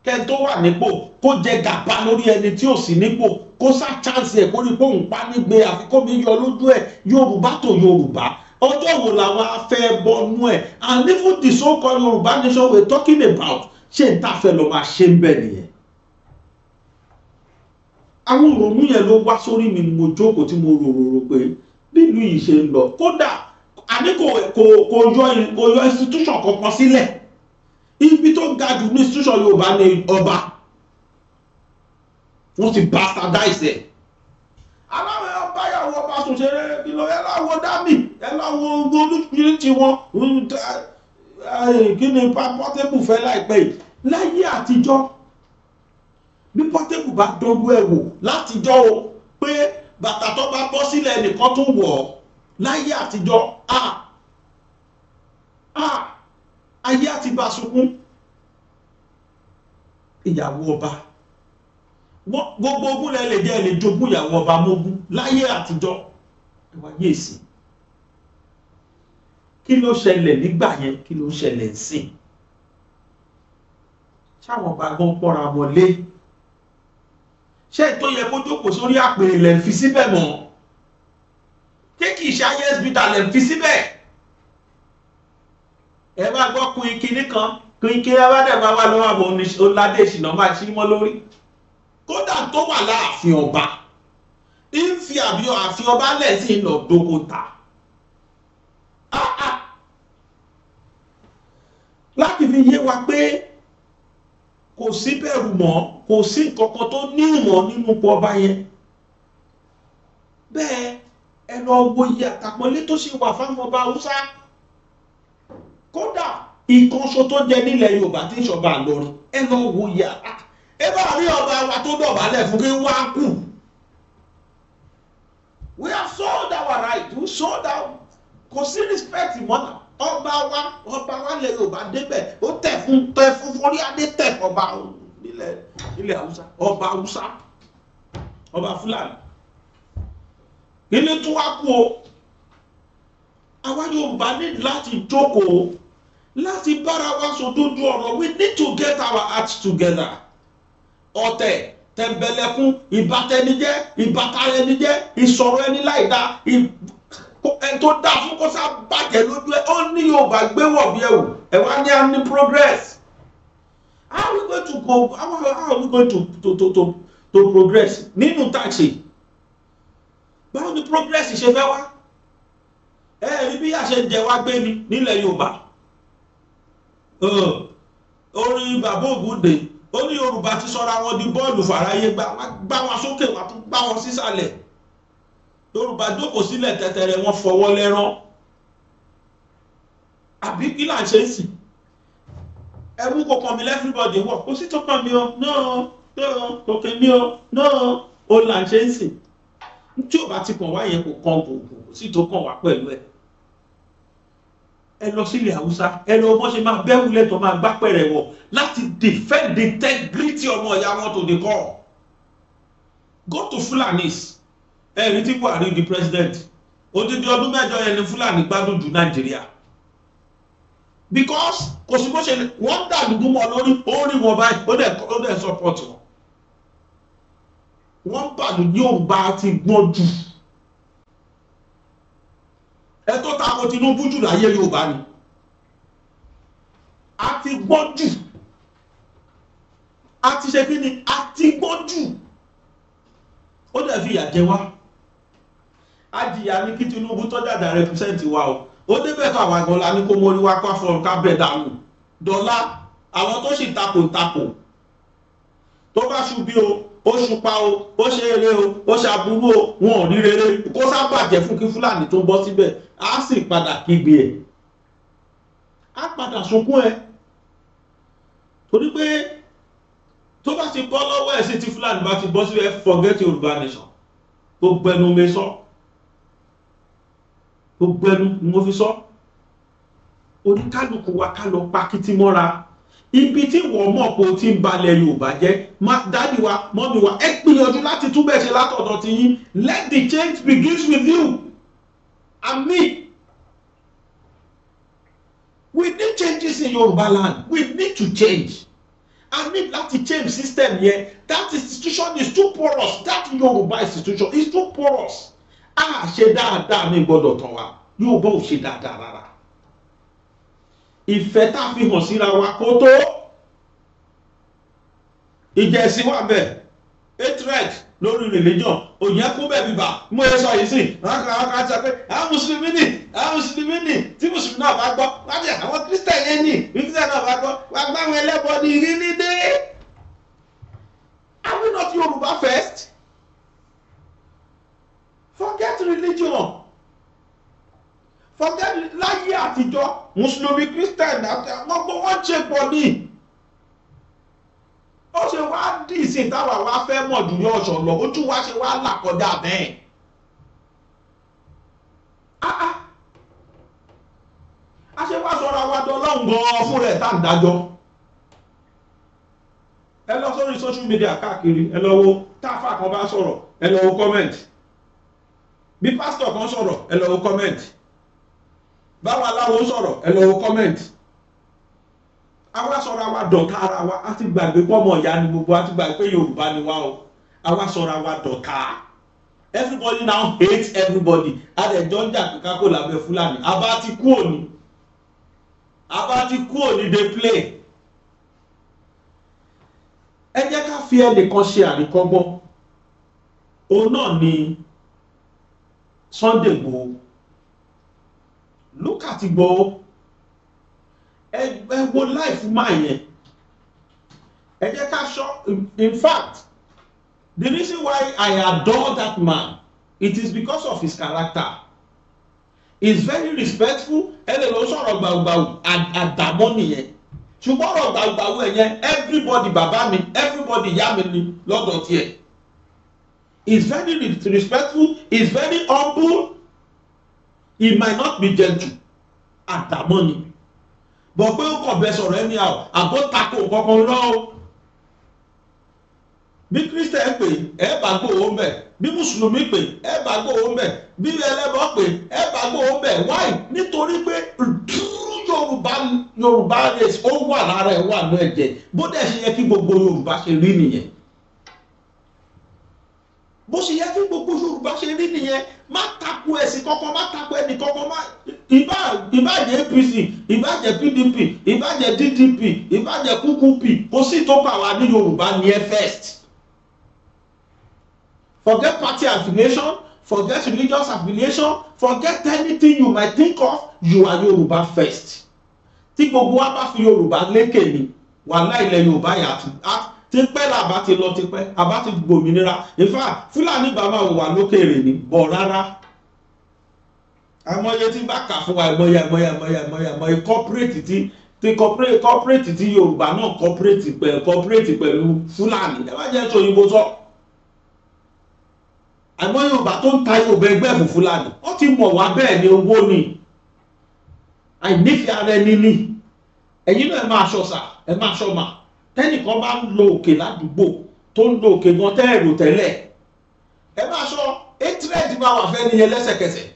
kẹ́ẹ̀ tó wà nípò kó jẹ gàba lórí ẹni tí ò sí nípò kó sá chance ẹ̀ kó rí pé òun pa nígbè àfikún mi yọ lójú ẹ̀ Yorùbá tó Yorùbá ọjọ́ wo làwọn afẹ́ bọ́nú ẹ̀ and even the so-called Yorùbá nation we're talking about ṣé n ta fẹ́ lọ máa ṣe ń bẹ̀ nìyẹn. àwọn òrònú yẹn ló wá sórí mi ni mo jókòó tí mo rò pé bí ìlú yìí ṣe ń lọ kódà àní kò yọ institution kankan sílẹ̀ ibi tó ga jù ní institution Yorùbá ní ọba wọ́n ti bastardize ẹ̀. aláwọ̀ ọba yàwó ọba sòṣèré kí ló yẹ láwọ̀ dámì ẹ láwọ̀ olùpìlì tí wọ́n kí ni Portable fẹ́ láìpẹ́ yìí láyé àtijọ́ bí Portable bá dọ́gbọ́ ẹ̀ wò látijọ́ o pé bàtà tó bá bọ́ sílẹ̀ nìkan tó wọ̀ ọ́ láyé àtijọ́ ayé àti bá sunkún ìyàwó ọba gbogbo ogún lẹ lè jẹ́ lè jogún ìyàwó ọba mógún láyé àtijọ́ ẹwà yéèsì kí ló ṣẹlẹ̀ nígbà yẹn, kí ló ṣẹlẹ̀ sí ṣáwọn ọba gan pọ́nra wọlé? ṣé tó yẹ kó jókòó sórí àpèrè lẹ̀ ń fi síbẹ̀ mọ́? ṣé kì í ṣe ayésbítà lẹ̀ ń fi síbẹ̀? ẹ bá gbọ́ kun kinní kan kun kí ẹ bá dẹ̀ bá wà lọ́wọ́ àwọn oníládé ìṣìnà máa ṣí mọ́ lórí. kódà tó wà láàfin ọba ń fi ààfin ọba lẹ̀ sí ìlọ dókòtà. láti fi yé wa pé kò sí bẹ̀rù mọ́, kò sí nǹkankan tó ní ìmọ̀ nínú ipò ọba yẹn. bẹ́ẹ̀ ẹ lọ wo iye àtàpọ́nlé tó ṣe wà fáwọn ọba Haúsá. kódà ìkànṣó tó jẹ nílẹ̀ Yorùbá tí ìṣọba Ìlọrin, ẹ lọ wo iye ẹ bá rí ọba wa tó dọ̀bálẹ̀ fún kí wá kù. we have sold our right, we sold out, kò sí respect mọ́nà. ọba wa lẹ Yorùbá débẹ̀ ó tẹ̀ fún forí adé tẹ̀ ọba nílẹ̀ Haúsá, ọba Haúsá, ọba Fúlàní. ilé tó wá kú o, àwa Yorùbá ní láti jókòó láti bára wa sòdodo ọ̀rọ̀. we need to get our acts together. ọ̀tẹ̀, tẹ̀mbẹ̀lẹ̀kún, ìbátẹnijẹ́, ìbátaẹnijẹ́, ìsọ̀rọ̀ ẹni láìda, ẹni tó dá fún kó sá bàjẹ́ lójú ẹ, ó ní Yorùbá gbé wọ̀ bí ẹ̀wù ẹ wá ní àní progress. how are we going to go, how are we going to progress nínú taxi? báwo ni progress ṣe fẹ́ wá? ẹ rí bí a ṣe ń jẹ wá gbé ni nílẹ̀ Yorùbá. orin Bàbá Ògúndé ó ní Yorùbá ti sọra wọn di bọ́ọ̀lù fàráyé gbá wọn sókè wọn tún gbá wọn sísàlẹ̀. Yorùbá jókòó sílẹ̀ tẹ̀tẹ̀rẹ̀ wọn fọwọ́ lẹ́rán. àbí kí là ń ṣe sí? ẹ̀wù kò kàn mí everybody wọ̀, kò sí tó kàn mí o, náà kò kàn mí o, náà ó là ń ṣe sí. tí ò bá ti kàn wá yẹn kò kàn kò sí tó kàn wá pẹ̀lú ẹ̀. ẹ lọ sílẹ̀ Haúsá, ẹ lọ bọ́ ṣe máa bẹ́wù lẹ́tọ̀ máa gbá pẹ̀rẹ̀ wọ̀ láti defend the integrity ọmọ ìyá wọn to the core. go to Fulanis. ẹ̀rí tí Buhari di president, odidi ọdún mẹ́jọ yẹn ni Fúlàní gbádùn jù Nàìjíríà. because kò sí bó ṣe wọ́n dàlúgbú mọ́ lórí, ó rí wọn báyìí ó dẹ̀ support wọn. wọ́n bàlù Yorùbá ti gbọ́n jù. ẹ tó tako Tinubu jù láyé Yorùbá ni. a ti gbọ́n jù. a ti ṣe kí ni? a ti gbọ́n jù. ó dẹ̀ fi ìyà jẹ wá. ajìyà ní kí Tinubu tó dàda represent wa o. ó débẹ̀ ká wà gan la ní kó mórí wá kó fọ́ọ̀rù ká bẹ̀ dànù. dọ́là àwọn tó sì takò tó bá ṣubí o, ó ṣupa o, ó ṣe eré o, ó ṣàbúrú o, wọn ò rí rere kó sábàjẹ́ fún kí Fúlàní tó ń bọ́ síbẹ̀ á sì padà kígbe ẹ̀. á padà sunkún ẹ̀. torí pé tó bá ti bọ́ lọ́wọ́ ẹ̀ sí tí Fúlàní bá ti bọ́ síbẹ̀ forget Yorùbá nation. gbogbo ẹnu mi sọ. gbogbo ẹnu ni mo fi sọ. oníkálukú wa ká lọ pa kìtì mọ́ra. ibi tí wọ́n mọ̀ pé o ti ń balẹ̀ Yorùbá jẹ́, dádì wa, mọ́mí wa, ẹ gbìyànjú láti túbẹ̀ ṣe látọ̀dọ̀ ti yín. let the change begins with you and me. we need changes in Yorùbá land. we need to change. I need láti change system yẹn. that institution is too porous. that Yorùbá institution is too porous. ṣe dáadáa ní gbọ́dọ̀ tán wa. Yorùbá ò ṣe dáadáa rárá. ìfẹ́ tá a fi hàn síra wa kó tó. ìjẹ̀sí wà bẹ́ẹ̀. hatred lórí religion òyìn kú bẹ́ẹ̀ bíbá mo yẹ sọ yìí sí. rákàrákà sọ pé àwọn mùsùlùmí ni tí mùsùlùmí náà bá gbọ́ láti àwọn kírísítẹ̀ yẹn ní kírísítẹ̀ náà bá gbọ́ wá gbá àwọn ẹlẹ́bọ ní ìrírí dé. are we not Yorùbá first? forget religion. forget láyé àtijọ́ mùsùlùmí kírísítẹ̀ náà gbogbo wọn ṣe pọ̀ ní. ó ṣe wá dì sí táwa wá fẹ́ mọ̀ jù ní ọ̀ṣọ́ lọ ojú wa ṣe wá là kọjá bẹ́ẹ̀. a ṣe wá sọ̀rọ̀ àwọn adọ́lọ́hùn gan-an fún rẹ̀ tá à ń dájọ́. ẹ lọ sórí social media káàkiri ẹ lọ wo táfà kan bá sọ̀rọ̀ ẹ lọ wo comment bí pásítọ̀ kan sọ̀rọ̀ ẹ lọ wo comment báwọn aláwo sọ̀rọ̀ ẹ lọ wo comment. Àwa sọ̀rọ̀ àwa dọ̀tá ara wa, a ti gbàgbé pọ́mọ ìyá ni gbogbo, a ti gbàgbé pé Yorùbá ni wá o. Àwa sọ̀rọ̀ àwa dọ̀tá. Everybody now hates everybody. Adẹ̀jọ́ ń jà kíkà kó lábẹ́ Fúlàní. Àbá ti kú òní. Àbá ti kú òní dey play. Ẹ jẹ́ ká fi ẹnìkan ṣe àríkọ́gbọ́n. Òun náà ni Sunday Igboho. Look at Igboho. Ẹ wo life máa yẹn. Ẹ jẹ́ ká sọ, in fact, the reason why I adore that man, it is because of his character. He's very respectful. Ẹlẹ́ ló sọ̀rọ̀ gbàgbàgbà àdàmọ́ nìyẹn. Ṣùgbọ́n ọ̀rọ̀ gbàgbàgbà ẹ̀yẹn, everybody bàbá mi, everybody ìyá mi ni lọ́dọ̀ tiẹ̀. He's very respectful. He's very humble. He might not be gentle. Àdàmọ́ ni. But pé ó kàn bẹ sọ̀rọ̀ ẹni àwọ̀ àbọ̀ tako kankan lọ́wọ́. Bí Christian pè ẹ bá gbòòwò ń bẹ̀, bí Mùsùlùmí pè ẹ bá gbòòwò ń bẹ̀, bí ẹlẹ́bọ pè ẹ bá gbòòwò ń bẹ̀. Why? Nítorí pé Yorùbá race ó wà lára ẹ̀ wà ní ẹ̀jẹ̀. Bó dẹ̀ ṣe yẹ kí gbogbo Yorùbá ṣe rí nìyẹn. Bó ṣe yẹ kí gbogbo Yorùbá ṣe rí nìyẹn. Má tako ẹ̀sìn kankan, má tako ẹnì kankan, má ìbàjẹ́ APC, ìbàjẹ́ PDP, ìbàjẹ́ DDP, ìbàjẹ́ PQP, kò sí tó kà wá ní Yorùbá ní ẹ first. Forget party affiliation, forget religious affiliation, forget anything you might think of, you are Yorùbá first. Tí gbogbo wa bá fi Yorùbá lékè ni, wàhálà ilẹ̀ Yorùbá yàtọ̀. Tí pẹ́ làbá ti lọ ti pẹ́, àbá ti gbòmìnira. In fact, Fúlàní bàbá wà lókèrè ni, bọ̀ rárá. Àmọ́yé tí bá kà fún wa ẹ̀mọ́yẹ corporate tí Yorùbá náà corporate pẹ̀lú Fúlàní. Ẹ má jẹ́ sọ òyìnbó sọ. Àmọ́ Yorùbá tó ń ta Yorùbá ẹgbẹ́ fún Fúlàní. Wọ́n ti mọ̀ wá bẹ́ẹ̀ ni owó ni. Àìnífẹ̀ẹ́ ara ẹni ni. Ẹ̀yin náà ẹ máa ṣọ̀ṣà, ẹ máa ṣọ̀mà. Tẹ́nìkan bá ń lo òkè ládùúgbò tó ń lo òkè gan tẹ́ẹ̀rù tẹ́lẹ̀. Ẹ máa sọ hatred máa wà fẹ́ nìyẹn lẹ́sẹ̀kẹsẹ̀.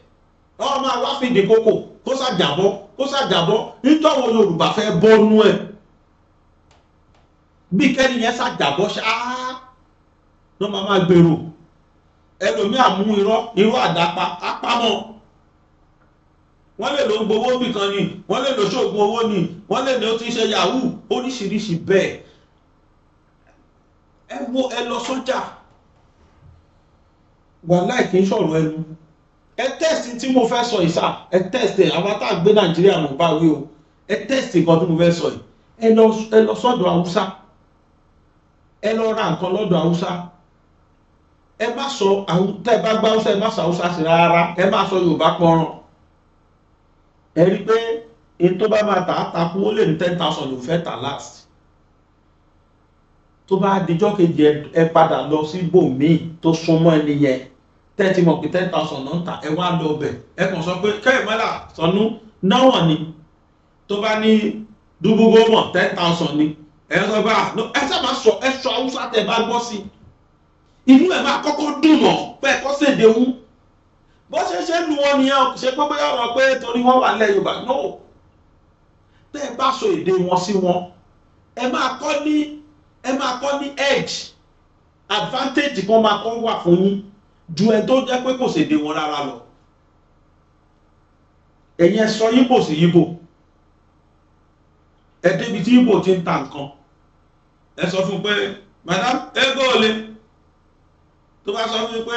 Wọ́n máa wá fìdí kókò kó ṣàjàbọ́ nítorí Yorùbá fẹ́ bọ́nú ẹ̀. Bí kẹ́ni yẹn ṣàjàbọ́ ṣáá ló máa gbèrò. Ẹlòmí àmú irọ́ àdápa apámọ́. Wọ́n lè lo gbowó bì kan ni, wọ́n lè lo ṣoògùn owó ni, wọ́n lè ní ó ti ṣe yahoo oríṣiríṣi bẹ́ẹ̀. Ẹ lọ sọ́jà. Wàláì kì í sọ̀rọ̀ ẹnu. Ẹ tẹ́sì tí mo fẹ́ sọ ìsà, ẹ tẹ́sì àwọn tá à ń gbé Nàìjíríà mọ̀ bá wí o. Ẹ tẹ́sì kan tí mo fẹ́ sọ yìí. Ẹ lọ sọ́dọ̀ Haúsá. Ẹ lọ ra nǹkan lọ́dọ̀ Haúsá. Ẹ má sọ tẹ́ ẹ bá gbá Haúsá, ẹ má sọ Haúsá sí rárá. Ẹ má sọ Yorùbá pọ́nrán. Ẹ rí pé èyí tó bá máa tà á takú ó lè ní 10,000 ló fẹ́ tà last. Tó bá dijọ́ kejì ẹ padà lọ sí ibòmíì tó súnmọ́ ẹni yẹn. Tẹ́tí mọ̀ pé 10,000 náà ń tà ẹ wá lọ bẹ̀. Ẹ kàn sọ pé kẹ́hìnmọ́là sọnù náwọ̀n ni. Tó bá ní dúbúgbó mọ̀ 10,000 ni. Ẹ sọ pé ẹ sábà sọ ẹ sọ Haúsá tẹ bá gbọ́ sí. Inú ẹ̀ máa kọ́kọ́ dùn mọ́ pé ẹ̀kọ́ ṣèdè wú. Bó ṣe lu wọn nìyẹn ṣe pé bóyá ọ̀rọ̀ pé torí wọ́n wà lẹ́ Yorùbá náà. Tẹ́ ẹ bá sọ èdè wọn sí wọn, ẹ máa kọ́ ní edge advantage kan máa kọ́ wà fún yín ju ẹ tó jẹ́ pé kò ṣèdè wọn rárá lọ. Ẹ̀yin ẹ sọ Yíbò sí Yíbò. Ẹ débi tí Yíbò ti ń ta nǹkan. Ẹ sọ fún pé madam ego ole. Tó bá sọ fún pé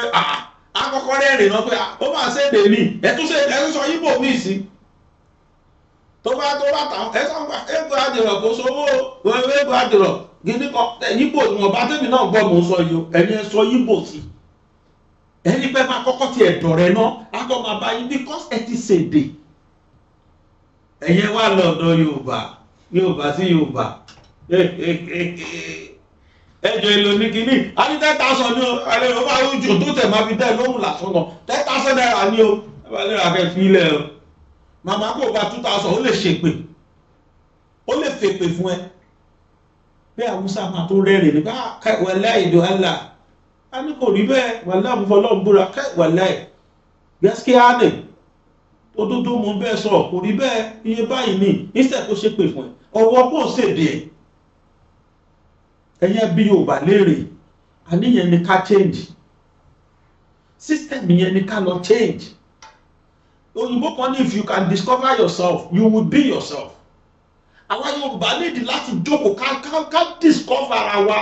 àkọ́kọ́ rẹ́rìn náà pé ó máa ṣèdè mi ẹ tún sọ Yíbò mi sí. Tó bá tàn ẹ sọ pé ego àdìrọ̀ kò sówó ego àdìrọ̀ gidi kan Yíbò ìwọ̀n bá tẹ́mi náà gbọ́ mò ń sọ yìí ẹ̀yin ẹ sọ Yíbò sí. Ẹni pé máa kọ́kọ́ ti ẹ̀dọ̀ rẹ náà á kọ́ máa bá yín because ẹ ti ṣèdè. Ẹ̀yin wà lọ́dọ̀ Yorùbá sí Yorùbá. Ẹjọ́ èlò ní kíní a ní 10,000 ní o alẹ́ ló bá rújù tó tẹ̀ máa fi dẹ́ lóhùn lásán náà 10,000 naira ní o ẹ bá lè ra kẹ́ fi ilẹ̀ o. Màmá kò bá 2,000 ó lè ṣèpè ó lè fèpè fún ẹ. Bí Haúsá máa tó rẹ́rìn ní bá wàláì ìdò àlà a ní kò rí bẹ́ẹ̀ wàláì àmúfọlọ́ọ̀ búra wàláì gaskiya ne òdodo mo bẹ́ẹ̀ sọ kò rí bẹ́ẹ̀ iye báyìí ni instead kó ṣe pè fún ẹ ọwọ́ kó ṣèdè ẹ̀ ẹ̀yẹ bí yóò bá léèrè àníyàn ni ká change system yẹn ni ká lọ change òyìnbó kan ní if you can discover yourself you will be yourself àwa Yorùbá nídìí láti jókòó ká discover ara wa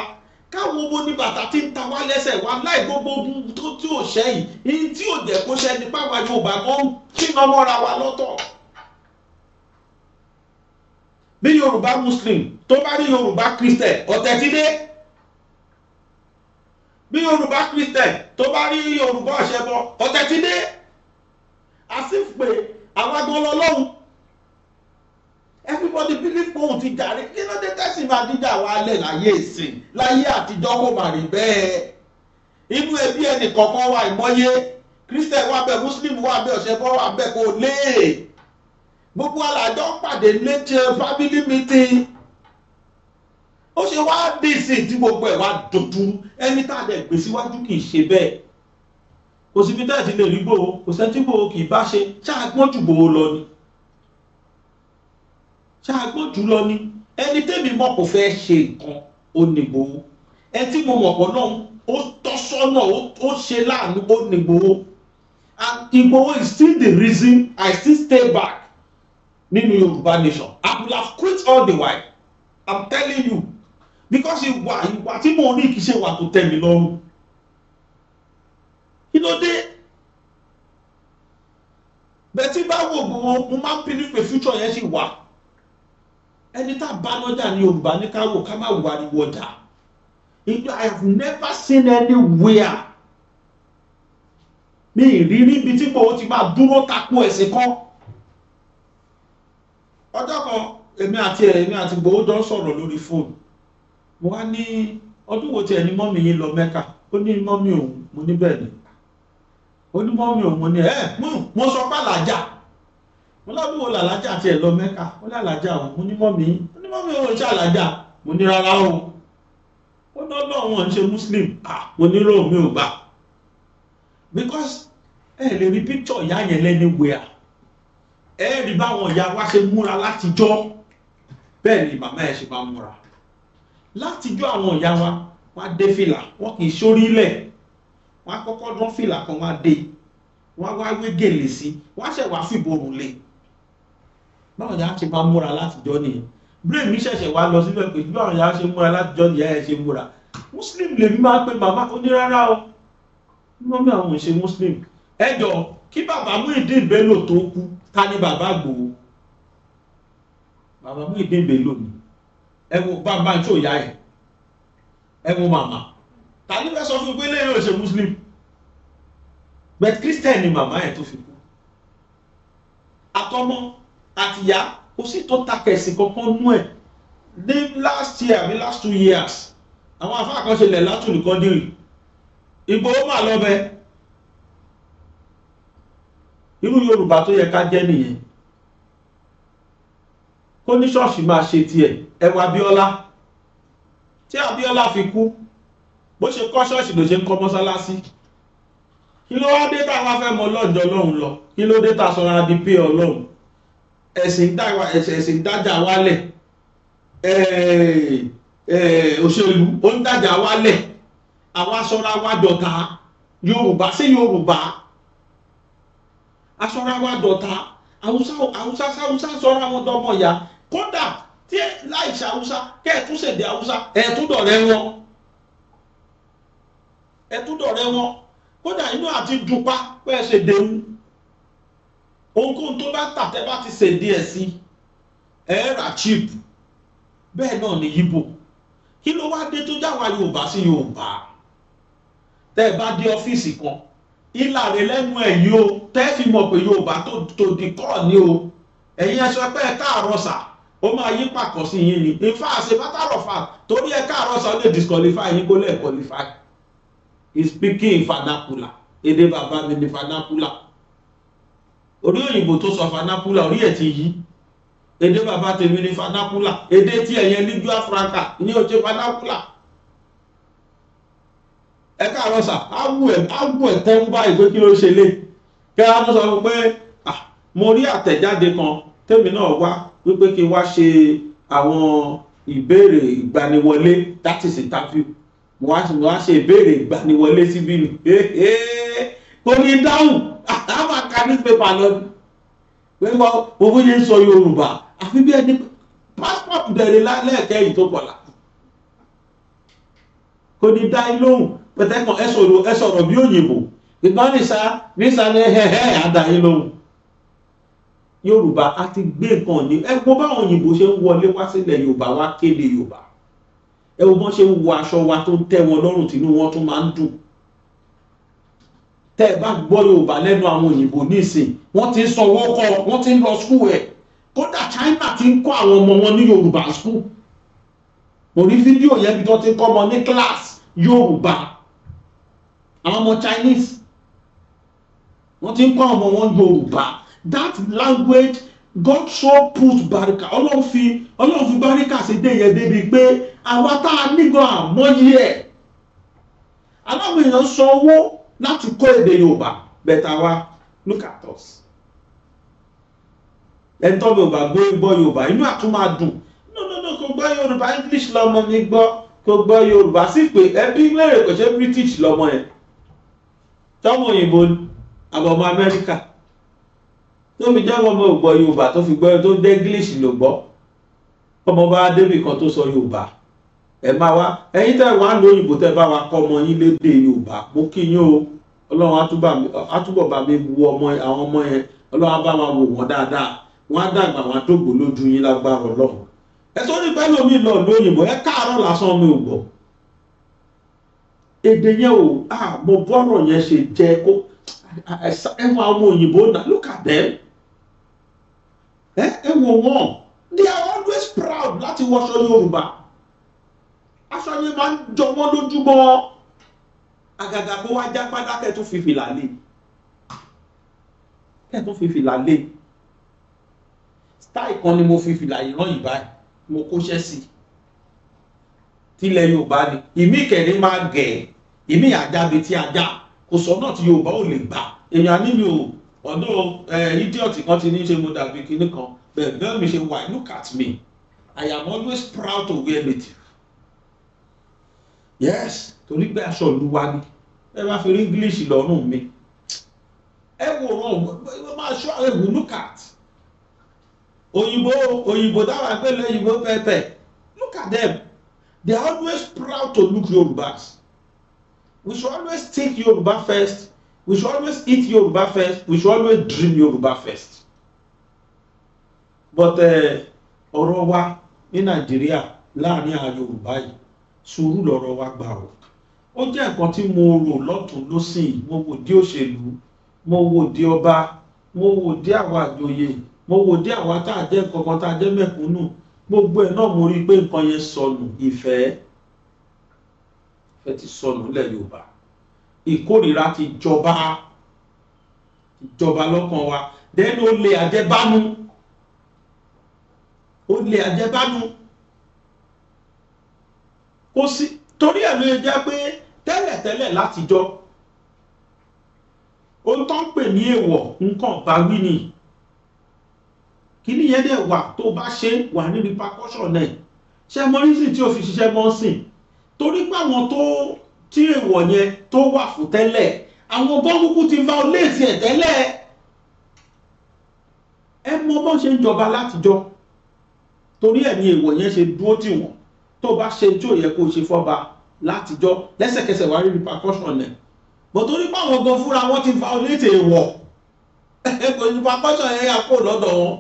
káwọn owó ní bàtà tí ń ta wá lẹ́sẹ̀ wá láì gbogbo tó tí ò ṣẹ́ yìí tí ò jẹ́ kó ṣẹ́ nípa àwa Yorùbá kan kí n mọ́ra wa lọ́tọ̀ bí Yorùbá Muslim tó bá rí Yorùbá Christian ọ̀tẹ̀ ti dé bí Yorùbá Christian tó bá rí Yorùbá ọ̀ṣẹ́bọ ọ̀tẹ̀ ti dé àsìf pé àwọn agbọ́n lọ́lọ́run everybody believe pé òun ti jàre kí ló dé tẹ́sí máa díjà wá lẹ̀ láyé ìsìn láyé àtijọ́ kò mà rí bẹ́ẹ̀ inú ẹbí ẹnì kọ̀ọ̀kan wà ìmọ̀ye Christian wà bẹ́ẹ̀ Muslim wà bẹ́ẹ̀ ọ̀ṣẹ́bọ wà bẹ́ẹ̀ kò lé gbogbo alájọ pàdé létí family meeting ó ṣe wá dé sí tí gbogbo ẹ̀ wá dojú ẹni tá a dẹ̀ gbé síwájú kì í ṣe bẹ́ẹ̀ kò síbi tẹ́ẹ̀ ti lè rí gbòó kò sẹ́ni tí gbòó kì í bá ṣe ṣáàgbọ́n jù gbòó lọ ni ṣáàgbọ́n jù lọ ni ẹni tẹ́mi mọ̀ kò fẹ́ ṣe nǹkan ó ní gbòó ẹni tí mo mọ̀ pọ̀ náà ó tọ́ sọ́nà ó ṣe láàánú ó ní gbòó and Igboho is still the reason I still stay back nínú Yorùbá nation I will have quit all the while I'm telling you because ìwà tí mo ní kì í ṣe wà tó tẹ́ mi lọ́rùn kí ló dé bẹ́ẹ̀ tí bá wò gbogbo mo máa ń pinnu pé future yẹn ṣì wà ẹni tá a bá lọ́jà ní Yorùbá ní ká wò ká má wà ní wọ́jà I have never seen anywhere mi ìrírí ibi tí mo ti máa dúró takò ẹ̀sìn kan ọjọ́ kan èmi àti Igboho jọ sọ̀rọ̀ lórí fóònù mo wá ní ọdún wo tiẹ̀ ní mọ́mì yín lọ Mẹ́kà ó ní mọ́mì òun mo ní bẹ́ẹ̀ ni ó ní mọ́mì òun mo ní mo sọ pé àlàjà mo lọ́dún wo làlájà tiẹ̀ lọ Mẹ́kà ó ní àlàjà òun mo ní mọ́mì òun ṣe àlàjà mo ní rárá o ó lọ́dọ̀ wọn ṣe Muslim mo ní rò mí ò gbà because ẹ lè rí picture ìyá yẹn lẹ́ni wíwá ẹ rí báwọn ìyá wa ṣe múra látijọ́ bẹ́ẹ̀ ni màmá ẹ̀ ṣe máa múra látijọ́ àwọn ìyá wa wọ́n dé fìlà wọ́n kì í sórí ilẹ̀ wọ́n kọ́kọ́ dán fìlà kan wọ́n dé wọ́n wá wé gèlè sí wọ́n ṣẹ̀ wá fìborùn lé báwọn ìyá ṣe máa múra látijọ́ nìyẹn brain mi ṣẹ̀ṣẹ̀ wá lọ síbẹ̀ pé báwọn ìyá ṣe múra látijọ́ nìyá ẹ̀ ṣe múra Muslim lèmi máa pé bàbá ó ní rárá o mọ́mí àwọn ìṣe Muslim ẹjọ́ kí bàbá Muyideen Bello tó kú ta ni bàbá Igboho bàbá Muyideen Bello ni ẹ wo bàbá tí ò yá ẹ wo màmá ta ni fẹ́ sọ fún pé lẹ́yìn òṣè Muslim but Christian ni màmá ẹ̀ tó fi kú àtọmọ àtìyá kò sí tó takẹ̀sì kankan nú ẹ̀ ní last year àbí last 2 years àwọn afá kan ṣe lẹ̀ látùnìkan dìrì Igboho mà lọ bẹ irú Yorùbá tó yẹ ká jẹ́ nìyẹn kó ní ṣọ́ọ̀ṣì máa ṣe tiẹ̀ ẹwà Abíọ́lá tí Abíọ́lá fi kú bó ṣe kọ́ ṣọ́ọ̀ṣì ló ṣe ń kọ́ mọ́sálásí kí ló wá dé táwa fẹ́ mọ lọ́jọ́ lọ́hùn lọ kí ló dé tá sọra di pé Ọlọ́run ẹ̀sìn dájà wálẹ̀ òṣèlú ó ń dájà wálẹ̀ àwa sọra wá dọ̀tá Yorùbá sí Yorùbá aṣọra wá dọ̀tá Haúsá sọra wọn dọ́mọ ìyá kódà tí láìsí Haúsá kẹ́ẹ̀tún ṣèdè Haúsá ẹ̀ẹ́túndọ̀rẹ́ wọn kódà inú àti dùpá pẹ́ẹ́ ṣèdè ń ohunkóhun tó bá tàtẹ́ bá ti ṣèdè ẹ̀ sí ẹ̀ẹ́rà cheap bẹ́ẹ̀ náà ni Yíbò kí ló wá dé tó jáwa Yorùbá sí Yorùbá tẹ́ ẹ bá dé ọ́fíìsì kan ìlàrè lẹ́nu ẹ̀ yìí o tẹ́ fi mọ̀ pé Yorùbá tó di kọ́ ni o ẹ̀yin ẹ sọ pé ẹ káàárọ̀ sà ó máa yí pàkọ́ sí yín ni in fact ṣe matter of fact torí ẹ káàárọ̀ sà ó lè disqualify yín kó lè qualify is speaking in vernacular èdè bàbá mi ní vernacular orí òyìnbó tó sọ vernacular orí ẹ̀ ti yí èdè bàbá tèmi ní vernacular èdè tí ẹ̀yẹn lingua franca ní òjò vernacular ẹ káàárọ̀ sà á wù ẹ̀ tẹ́ ń bá ìgbé kí ló ṣe lé kẹ́ á tó sọ pé mo rí àtẹ̀jáde kan tèmi náà wá wípé kí n wá ṣe àwọn ìbéèrè ìgbaniwọlé, that is interview. Mo wá ṣe ìbéèrè ìgbaniwọlé síbí ni kò ní dáhùn a máa ka newspaper lọ pé owó yẹn ń sọ Yorùbá àfi bí ẹni passport bẹ̀rẹ̀ lẹ́ẹ̀kẹ́ yìí tó pọ̀lá kò ní dá lóhùn pẹ̀tẹ́kàn ẹ sọ̀rọ̀ bí òyìnbó ìgbọ́n nìsa ní ẹ̀hẹ́ àdáyé lóhùn. Yorùbá a ti gbé nǹkan ní ẹ wo báwọn òyìnbó ṣe ń wọlé wá sílẹ̀ Yorùbá wá kéde Yorùbá, ẹ wo bọ́n ṣe ń wọ aṣọ wa tó ń tẹ́ wọn lọ́rùn tínú wọn tún máa ń dùn. Tẹ́ ẹ bá gbọ́ Yorùbá lẹ́nu àwọn òyìnbó nísìn wọ́n ti ń sanwó kọ́, wọ́n ti ń lọ skul ẹ̀, kódà China ti ń kọ́ àwọn ọmọ wọn ní Yorùbá skul. Mo rí fídíò yẹn bí wọ́n ti ń kọ́ ọmọ ní class Yorùbá, àwọn ọmọ Chinese wọ́n ti ń kọ́ ọmọ wọn Yorùbá. That language God so put barika Ọlọ́run fi barika sí dé yẹn débi pé àwa tá a nígan àmọ́yé ẹ̀ aláwọ̀ èèyàn san owó láti kọ́ èdè Yorùbá bẹ̀tà wa look at us. Ẹni tó Yorùbá gbọ́ Yorùbá inú àtún máa dùn no kò gbọ́ Yorùbá English lọ́mọ mi gbọ́, kò gbọ́ Yorùbá sí pé ẹbí lérè kò ṣe British lọ́mọ yẹn tọ́mọ òyìnbó àbọ̀mọ Amẹ́ríkà tó fi jẹ́ ọmọ ògbọ́ Yorùbá tó fi gbọ́ tó dé English ló gbọ́. Ọmọ bá débì kan tó sọ Yorùbá ẹ máa wá ẹ̀yin tẹ́ wá lóyìnbó tẹ́ bá wa kọ́ ọmọ yín lédè Yorùbá mo kí yín o, Ọlọ́run àtúbọ̀ bá mi wu àwọn ọmọ yẹn, Ọlọ́run á bá wa wò wọ́n dáadáa, wọ́n á dàgbà wọn á dògbò lójú yín lágbára Ọlọ́run. Ẹ tó ní pẹ́ lómi lọ lóyìnbó ẹ káàárọ̀ lásán mi ò gbọ́ èdè yẹn o mo bọ́rọ̀ yẹn ṣe jẹ́ kó ẹ wọ àwọn òyìnbó náà look at them. Ẹ wò wọ́n, they are always proud láti wọṣọ Yorùbá. Aṣọ yẹn máa ń jọ wọ́n lójúmọ́. Àgàgà kó wá já padà kẹ́ tún fi fìlà lé. Style kan ni mo fi fìlà yìí rán ìbá ẹ̀, mo kóṣẹ́ sí. Tílẹ̀ Yorùbá ni, ìmí kẹ̀rin máa gẹ̀, ìmí àjáde tí ajá, kò sọ náà tí Yorùbá ò lè gbà. Èèyàn nílò ọ̀dọ́ idiot kan ti ní ṣe mo dàbí kinní kan bẹ́ẹ̀ mi ṣe wà look at me, I am always proud to wear native. Yes, torí pé aṣọ ìlú wa ni ẹ bá fi rí English lọ́rùn mi ẹ wò wọ́n máa ṣọ́ ẹ̀wù look at òyìnbó dáwà pé lẹ́yìnbó pẹ́pẹ́ look at them, they are always proud to look Yorùbás. We should always think Yorùbá first. We should always eat Yoruba first. We should always dream Yoruba first. But ọ̀rọ̀ wa ní Nàìjíríà láàrin àwọn Yorùbá yìí sùúrù lọ̀rọ̀ wa gbà ó. Ó jẹ́ nǹkan tí mo rò lọ́tùn lósìn, mo wò dé òṣèlú, mo wò dé ọba, mo wò dé àwọn àjòyè, mo wò dé àwọn tá a jẹ́ kankan tá a jẹ́ mẹ̀kúnnù. Gbogbo ẹ̀ náà mo rí pé nǹkan yẹn sọnù, ìfẹ́ ti sọnù lẹ̀ Yorùbá. Ìkórìíra ti jọba lọ́kàn wa. Then olè àjẹbánu kò sí torí ẹ̀ ló jẹ́ pé tẹ́lẹ̀tẹ́lẹ̀ látijọ́ ohun tó ń pè ní èèwọ̀ nǹkan bá wí ni kí ni yẹn dẹ̀ wà tó bá ṣe wà ní repercussion náà ṣe mọ́ nísìn tí o fi ṣiṣẹ́ mọ́ sìn torí pé àwọn tí èèwọ̀ yẹn tó wà fún tẹ́lẹ̀ àwọn bọ́ọ̀kúkú ti violate ẹ̀ tẹ́lẹ̀ ẹ mọ bọ́n ṣe ń jọba látijọ́ torí ẹ̀ ní èèwọ̀ yẹn ṣe dúró tì wọ́n tó bá ṣe tí ò yẹ kó ṣe fọ́ba látijọ́ lẹ́sẹ̀kẹsẹ̀ wá rí repercussion ẹ̀ bọ̀ torí pé àwọn gan fúnra wọn ti violate èèwọ̀ kò ní repercussion yẹn yà kó lọ́dọ̀ wọn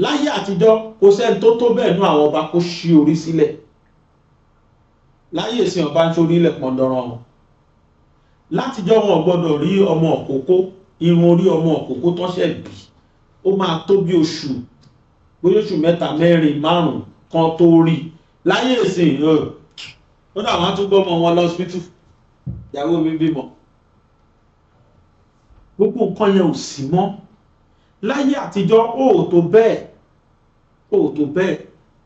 láyé àtijọ́ kò sẹ́ni tó bẹ́ẹ̀ nú àwọn ọba kó ṣí orí sílẹ̀ láyé ìsìn ọba ń ṣorí ilẹ̀ pọ̀ndọ̀rọ̀ wọn látijọ́ wọn gbọ́dọ̀ rí ọmọ òkókó irun orí ọmọ òkókó tọ́ṣẹ̀ bí ó máa tó bí oṣù bóyá oṣù 3, 4, 5 kan tó rí láyé ìsìn ó dà wọ́n á tún gbọ́mọ wọn lọ́sítù ìyàwó mi bímọ gbogbo nǹkan yẹn ò sí mọ́ láyé àtijọ́ ó tó bẹ́ẹ̀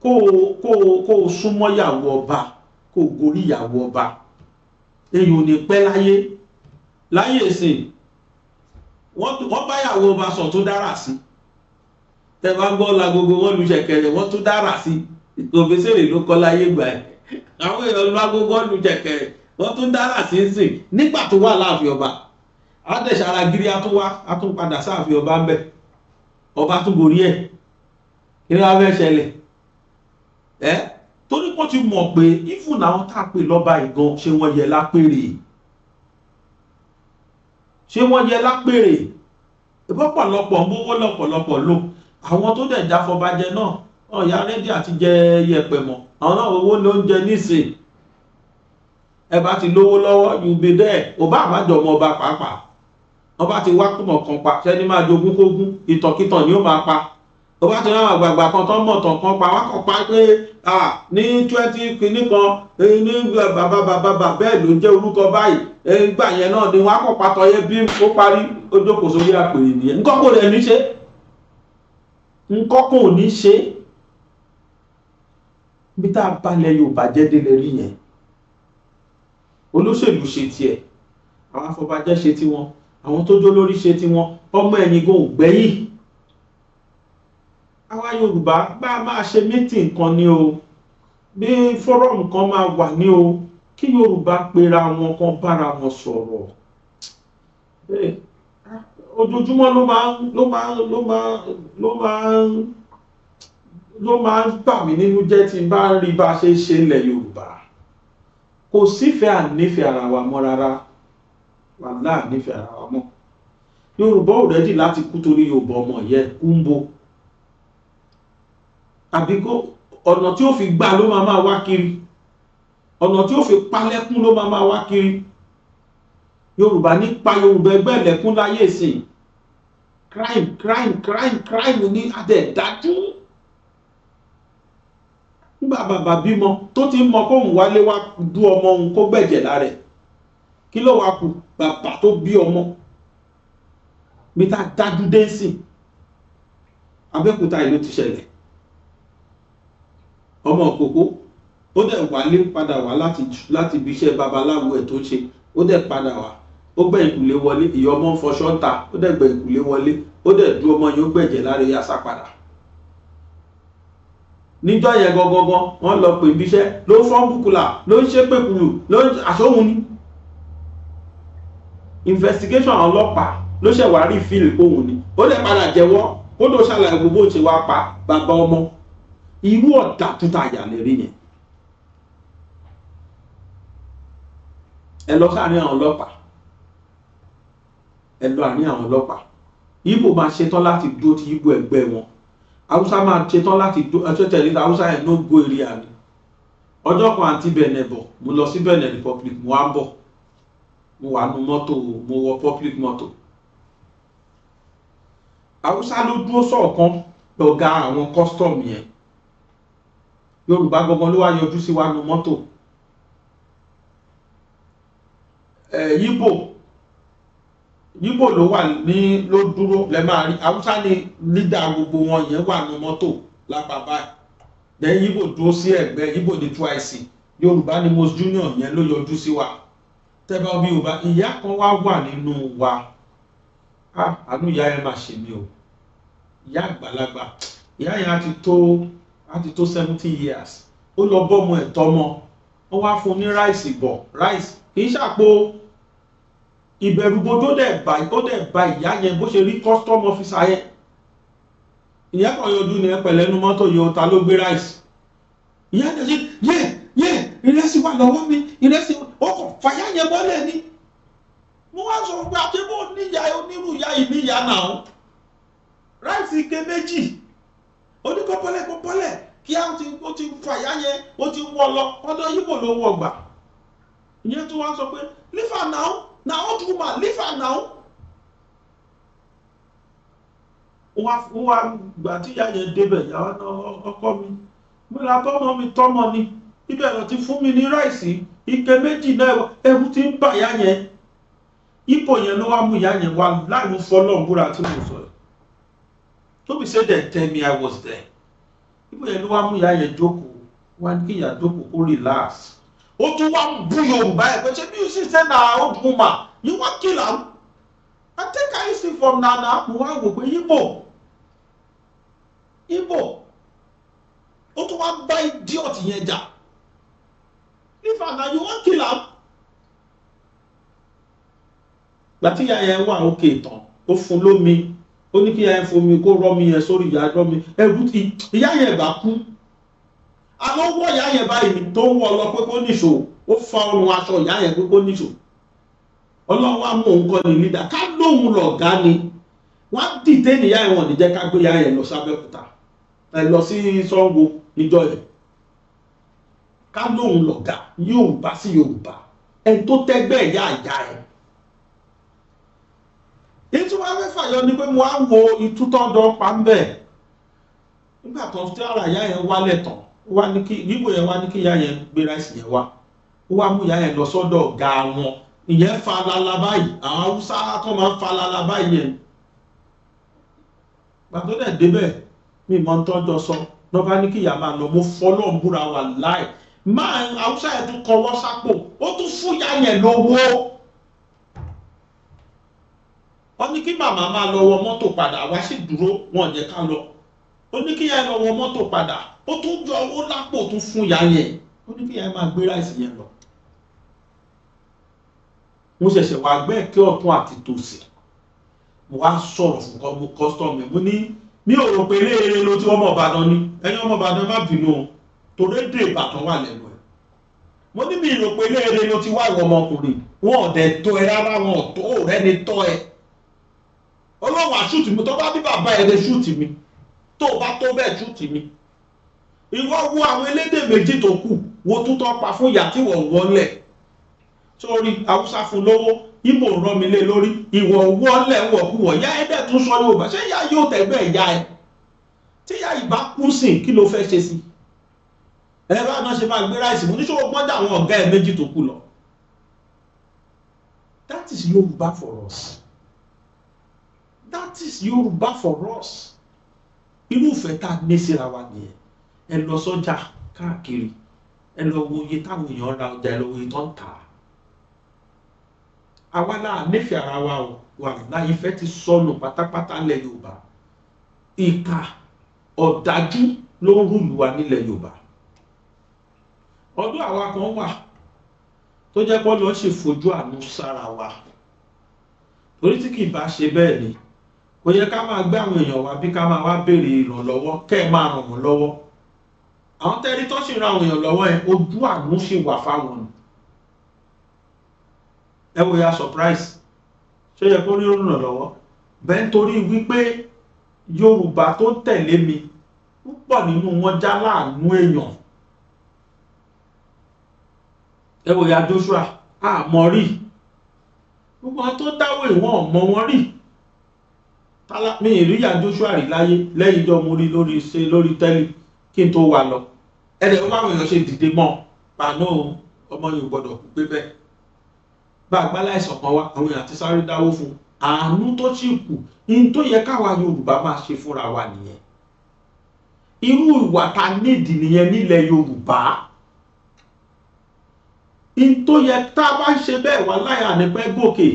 kó o súnmọ́ ìyàwó ọba kó o gorí ìyàwó ọba èyí ò ní pẹ́ láyé ìsìn wọ́n báyàwó ọba sọ tó dára sí tẹ bá gbọ́ lágogo wọ́n lu ṣẹ̀kẹ̀rẹ̀ wọ́n tó dára sí Òbésèré ló kọ́ láyé gbà ẹ̀ àwọn èèyàn lágogo wọ́n lu ṣẹ̀kẹ̀rẹ̀ wọ́n tó dára sí ń sìn nígbà tó wà láàfin ọba adẹ̀sára gírí atún padà sáàfin ọba ń bẹ̀ ọba tún gorí ẹ̀ kí ni wọ́n fẹ́ ṣẹlẹ̀ torí wọ́n ti mọ̀ pé ìfún àwọn tá a pè lọ́ba ìgan ṣé wọ́n yẹ lápèrè ìbọ́pọ̀lọpọ̀ gbówó lọ́pọ̀lọpọ̀ lò àwọn tó dẹ̀ jáfọbajẹ náà ọ̀yà rẹ́dí àti jẹ yẹpẹ̀ mọ́ àwọn náà owó ló ń jẹ nísìn ẹ bá ti lówó lọ́wọ́ yùbí dẹ́ ọba àmájọ ọmọ ọba pàápàá wọ́n bá ti wá kùmọ̀ kan pa sẹ́ni máa jogún kógún ìtànkítàn ni ó máa pa ọba ti ráwọn àgbààgbà kan tó mọ̀ tàn kan pa wá kàn pa pé ní 20 kìíní kan ní bàbá bẹ́ẹ̀ ló jẹ́ orúkọ báyìí gbà yẹn náà ni wọ́n á kàn pàtó yẹ bí ó parí ó jókòó sórí àpèrè nìyẹn nǹkan kò rẹ̀ ní ṣe nǹkan kò ní ṣe bí tá a balẹ̀ Yorùbá jẹ́ délé rí yẹn olóṣèlú ṣe tiẹ̀ àwọn afọbajẹ́ ṣe tiwọn àwọn tó jó lórí ṣe tiwọn ọmọ ẹ̀yìn gan ò gbẹ́yìn àwa Yorùbá bá a máa ṣe mítìn kan ní o bí fọ́rọ̀mù kan máa wà ní o kí Yorùbá pera wọn kan bára wọn sọ̀rọ̀ ojoojúmọ́ ló máa ń bà mí nínú jẹ́ tí bá ń rí bá ṣe ṣe ilẹ̀ Yorùbá kò sífẹ̀ẹ́ ànífẹ̀ẹ́ ara wa mọ́ rárá wàhálà ànífẹ̀ẹ́ ara wa mọ́ Yorùbá ò rẹ́dì láti kú torí Yorùbá ọmọ yẹ kúńbó àbí kó ọ̀nà tí ó fi gbà ló máa wá kiri ọ̀nà tí ó fi palẹ́kún ló máa wá kiri Yorùbá nípa Yorùbá ẹgbẹ́ ẹ̀lẹ́kún láyé ìsìn crime ní adẹ̀dájú nígbà bàbá bímọ tó ti mọ kóhùn wálé wá dú ọmọ òun kó gbẹ̀jẹ̀ lára kí ló wá kù bàbá tó bí ọmọ bí tá dájú dé sí Abẹ́òkúta ìlú ti ṣẹlẹ̀ ọmọ òkòkó ó dẹ̀ wálé padà wá láti ibi iṣẹ́ babaláwo ẹ̀ tó ṣe ó dẹ̀ padà wá ó gbẹ̀ ìkùlé wọlé ìyá ọmọ ń fọṣọ ń ta ó dẹ̀ gbẹ̀ ìkùlé wọlé ó dẹ̀ dú ọmọ yóò gbẹ̀jẹ̀ lára yá sá padà níjọ́ yẹn gangan wọ́n lọ pè ibi iṣẹ́ ló fọ́n búkúlà ló ń ṣe pèkúlù ló ń àṣọ́hun ní investigation àwọn ọlọ́pàá ló ṣẹ̀wá rí fíìlì òun ni ó dẹ̀ padà jẹ́wọ́ ó ló ṣàlàyé gbogbo ṣe wá pa bàbá ọmọ irú ọ̀dà tuntun àyàlẹ̀ rí yẹn ẹ lọ sáàrin àwọn ọlọ́pàá Ìgbò máa ṣetán láti dúró ti Ìgbò ẹgbẹ́ wọn Haúsá máa ṣetán láti dúró ẹjọ́ tẹ̀lé Haúsá yẹn ló gbó eré àná ọjọ́ kan àti Benin bọ̀ mo lọ sí Benin Republic mo wá bọ̀ mo wà nú mọ́tò mo wọ public mọ́tò Haúsá ló dúró sọ̀kan lọ́gá àwọn custom yẹn Yorùbá gangan ló wá yọjú sí wa nú mọ́tò Yíbò ló wà ní ló dúró lẹ máa rí Haúsá ní lídà gbogbo wọn yẹn wà nú mọ́tò lápá báyìí then Yíbò dúró sí ẹ̀gbẹ́ Yíbò ní twice Yorùbá ní most junior yẹn ló yọjú sí wa tẹ́bá bí Yorùbá ìyá kan wá wà nínú wa àánú ìyá yẹn máa ṣe mí o ìyá àgbàlagbà ìyá yẹn á ti tó 70 years ó lọ bọ́mọ ẹ̀ tọ́mọ ó wá fún ní ráìsì bọ̀ ráìsì kì í ṣàpò ìbẹ̀rùbojo dẹ̀ bá ìyá yẹn bó ṣe rí custom officer yẹn ìyá kan yọjú ní ẹpẹ̀lẹ́ nú mọ́tò yóò ta ló gbé ráìsì ìyá yẹn yẹ ìrẹsì wà lọ́wọ́ mi ìrẹsì ọkọ̀ fàyà yẹn bọ́lẹ̀ ni mo wá sọ pé àtẹ́bọ̀ níyà onírú ìyá yìí níyà náà ráìsì ike méjì oníkọ́pọ́lẹ̀ kí ó ti fàyà yẹn ó ti wọ́ lọ ọ̀dọ̀ Yíbò ló wọ̀ gbà ìyẹn tó wá sọ pé leave her now na old woman leave her now wọ́n wá gbà tí ìyá yẹn débẹ̀ ìyàwó náà ọkọ mi mo ra tọ́mọ mi tọ́mọ ni ibẹ̀ lọ ti fún mi ní ráìsì ike méjì náà ẹ̀rù ti ń bà ìyá yẹn ipò yẹn ló wá mú ìyá yẹn wá láàrin fọlọ́ọ̀búra tí mo sọ Tobi say dem tell me I was there ipò yẹn ló wá mú ìyá yẹn jókòó wá ní kí ìyá jókòó kó relax ó tún wá bú Yorùbá ẹ̀ pé ṣé bí you see say na old woman you wan kill am I take I see from Nana mo wá wò pé Igbo ó tún wá bá idiot yẹn jà if na you wan kill am gbàtí ìyá yẹn wà òkè tán ó fún lómi ó ní kí ìyá yẹn fomi kó rọ́ mi yẹn sórí ìyá rọ́ mi ẹrú tí ìyá yẹn bá kú àlọ́ wọ́ ìyá yẹn báyìí tó ń wọ́ lọ pé kó níṣó ó fa ọrùn aṣọ ìyá yẹn pé kó níṣó ọlọ́run wá mú òun kọ́ ní lídà ká lóhun lọ̀gá ni wọ́n á dìde níyà yẹn wọ́n ní jẹ́ ká gbé ìyá yẹn lọ sábẹ́òkúta lọ sí Ṣàngó níjọ́ yẹn ká lóhun lọ̀gá Yorùbá sí Yorùbá ẹni tó tẹ́gbẹ́ ìyá ìyá ẹ̀ èyí tí wọ́n á fẹ́ fàyọ ni pé mo á wo ìtútọ́dọ̀ pa ń bẹ̀ nígbà tó ń tẹ́ ara ìyá yẹn wálẹ̀ tán wá ní kí Ìgbò yẹn wá ní kí ìyá yẹn gbé ráìsì yẹn wá ó wá mú ìyá yẹn lọ sọ́dọ̀ ọ̀gá wọn ìyẹn fa lala báyìí àwọn Haúsá tó máa ń fa lala báyìí yẹn gbàtọ́ dẹ̀ débẹ̀ mi mọ́ tọ́jọ́ sọ lọ́ba ní kí ìyá máa lọ mo fọ́lọ́ ń búra wà láì máa Haúsá yẹn tún kọwọ́ sápò ó tún fún ìyá yẹn lówó ó ní kí màmá máa lọ wọ mọ́tò padà wá sì dúró wọn jẹ́ ká lọ ó ní kí ìyá yẹn lọ wọ mọ́tò padà ó tún jọ owó lápò tún fún ìyá yẹn ó ní kí ìyá yẹn máa gbé ráìsì yẹn lọ mo ṣẹ̀ṣẹ̀ wá gbẹ́ kí ọ̀tún àti tòsì mo wá sọ̀rọ̀ fún kọ́sítọ́ọ̀mù mo ní mi ò rò pé léèrè ló tí ọmọ Ìbàdàn ni ẹni ọmọ Ìbàdàn má bínú o torí èdè Ìbàdàn wà lẹ́nu ẹ̀ mo ní mi rò pé léèrè ló ti wá ìwọ ọmọkùnrin wọn ò dẹ̀ tó ẹ rárá wọn ò tó rẹ́ni tọ́ ẹ ọlọ́wọ́ àṣùtì mi tó bá bí bàbá ẹ̀ lè ṣùtì mi tó bá tó bẹ́ẹ̀ ṣùtì mi ìwọ wo àwọn elédè méjì tó kù wo tútọ́ pa fún ìyá tí wọ́n wọlé sórí Haúsá fún lówó Ìgbò rán mi lé lórí ìwọ̀ wọ́lẹ̀ wọ̀kúwọ̀ yá ẹ̀dẹ̀ tún sọ Yorùbá ṣé ìyá yóò tẹ̀gbẹ́ ìyá ẹ̀ tí ìyá ìbá kú sí kí ló fẹ́ ṣe sí ẹ̀rọ àná ṣe máa gbé ráìsì mú níṣòwò gbọ́dọ̀ àwọn ọ̀gá ẹ̀ méjì tó kù lọ. That is Yorùbá for us. That is Yorùbá for us. Irúfẹ́ tá a ní síra wa nìyẹn ẹ lọ sọ́jà káàkiri ẹ lọ wo iye táwọn èèyàn ra ọjà ẹ lọ wo iye tó ń tà á. Àwa náà nífẹ̀ẹ́ ara wa o wà láyé ìfẹ́ ti sọnù pátápátá nílẹ̀ Yorùbá ìkà ọ̀dájú ló ń rúlù wa nílẹ̀ Yorùbá ọdún àwa kan wà tó jẹ́ pé lọ́ọ́ ṣe fojú àánú sára wa torí tí kì í bá ṣe bẹ́ẹ̀ ni kò yẹ ká máa gbé àwọn èèyàn wa bí ká máa wá béèrè ìrànlọ́wọ́ kẹ́ ẹ máa ràn wọ́n lọ́wọ́ àwọn tẹ́rí tó ṣì ran àwọn èèyàn lọ́wọ́ yẹn ojú àánú ṣì wà fáwọn ni ẹ wo ya surprise ṣé yẹ kó rí òrùn lọ́wọ́ bẹ́ẹ̀ nítorí wípé Yorùbá tó tẹ̀lé mi púpọ̀ nínú wọn já láàánú èèyàn ẹ wo ya Joshua àmọ́ rí gbogbo wọn tó dáwọ́ ìwọ̀n ọmọ wọn rí mi ìríyà Joshua rí láyé lẹ́yìn ìjọ mo rí lórí tẹ́lì kí n tó wà lọ ẹ̀dẹ̀ ó báwọn èèyàn ṣe dìde mọ́ pàánù ọmọ yìí gbọ́dọ̀ kú pé bẹ́ẹ̀ bá àgbálá ìsàn kan wá àwọn èèyàn ti sáré dáwó fún àánú tó sì kù ní tó yẹ káwa Yorùbá máa ṣe fúnra wa nìyẹn irú ìwà ta nídìí nìyẹn nílẹ̀ Yorùbá ní tó yẹ tá a bá ń ṣe bẹ́ẹ̀ wà láyà nípẹ́ gòkè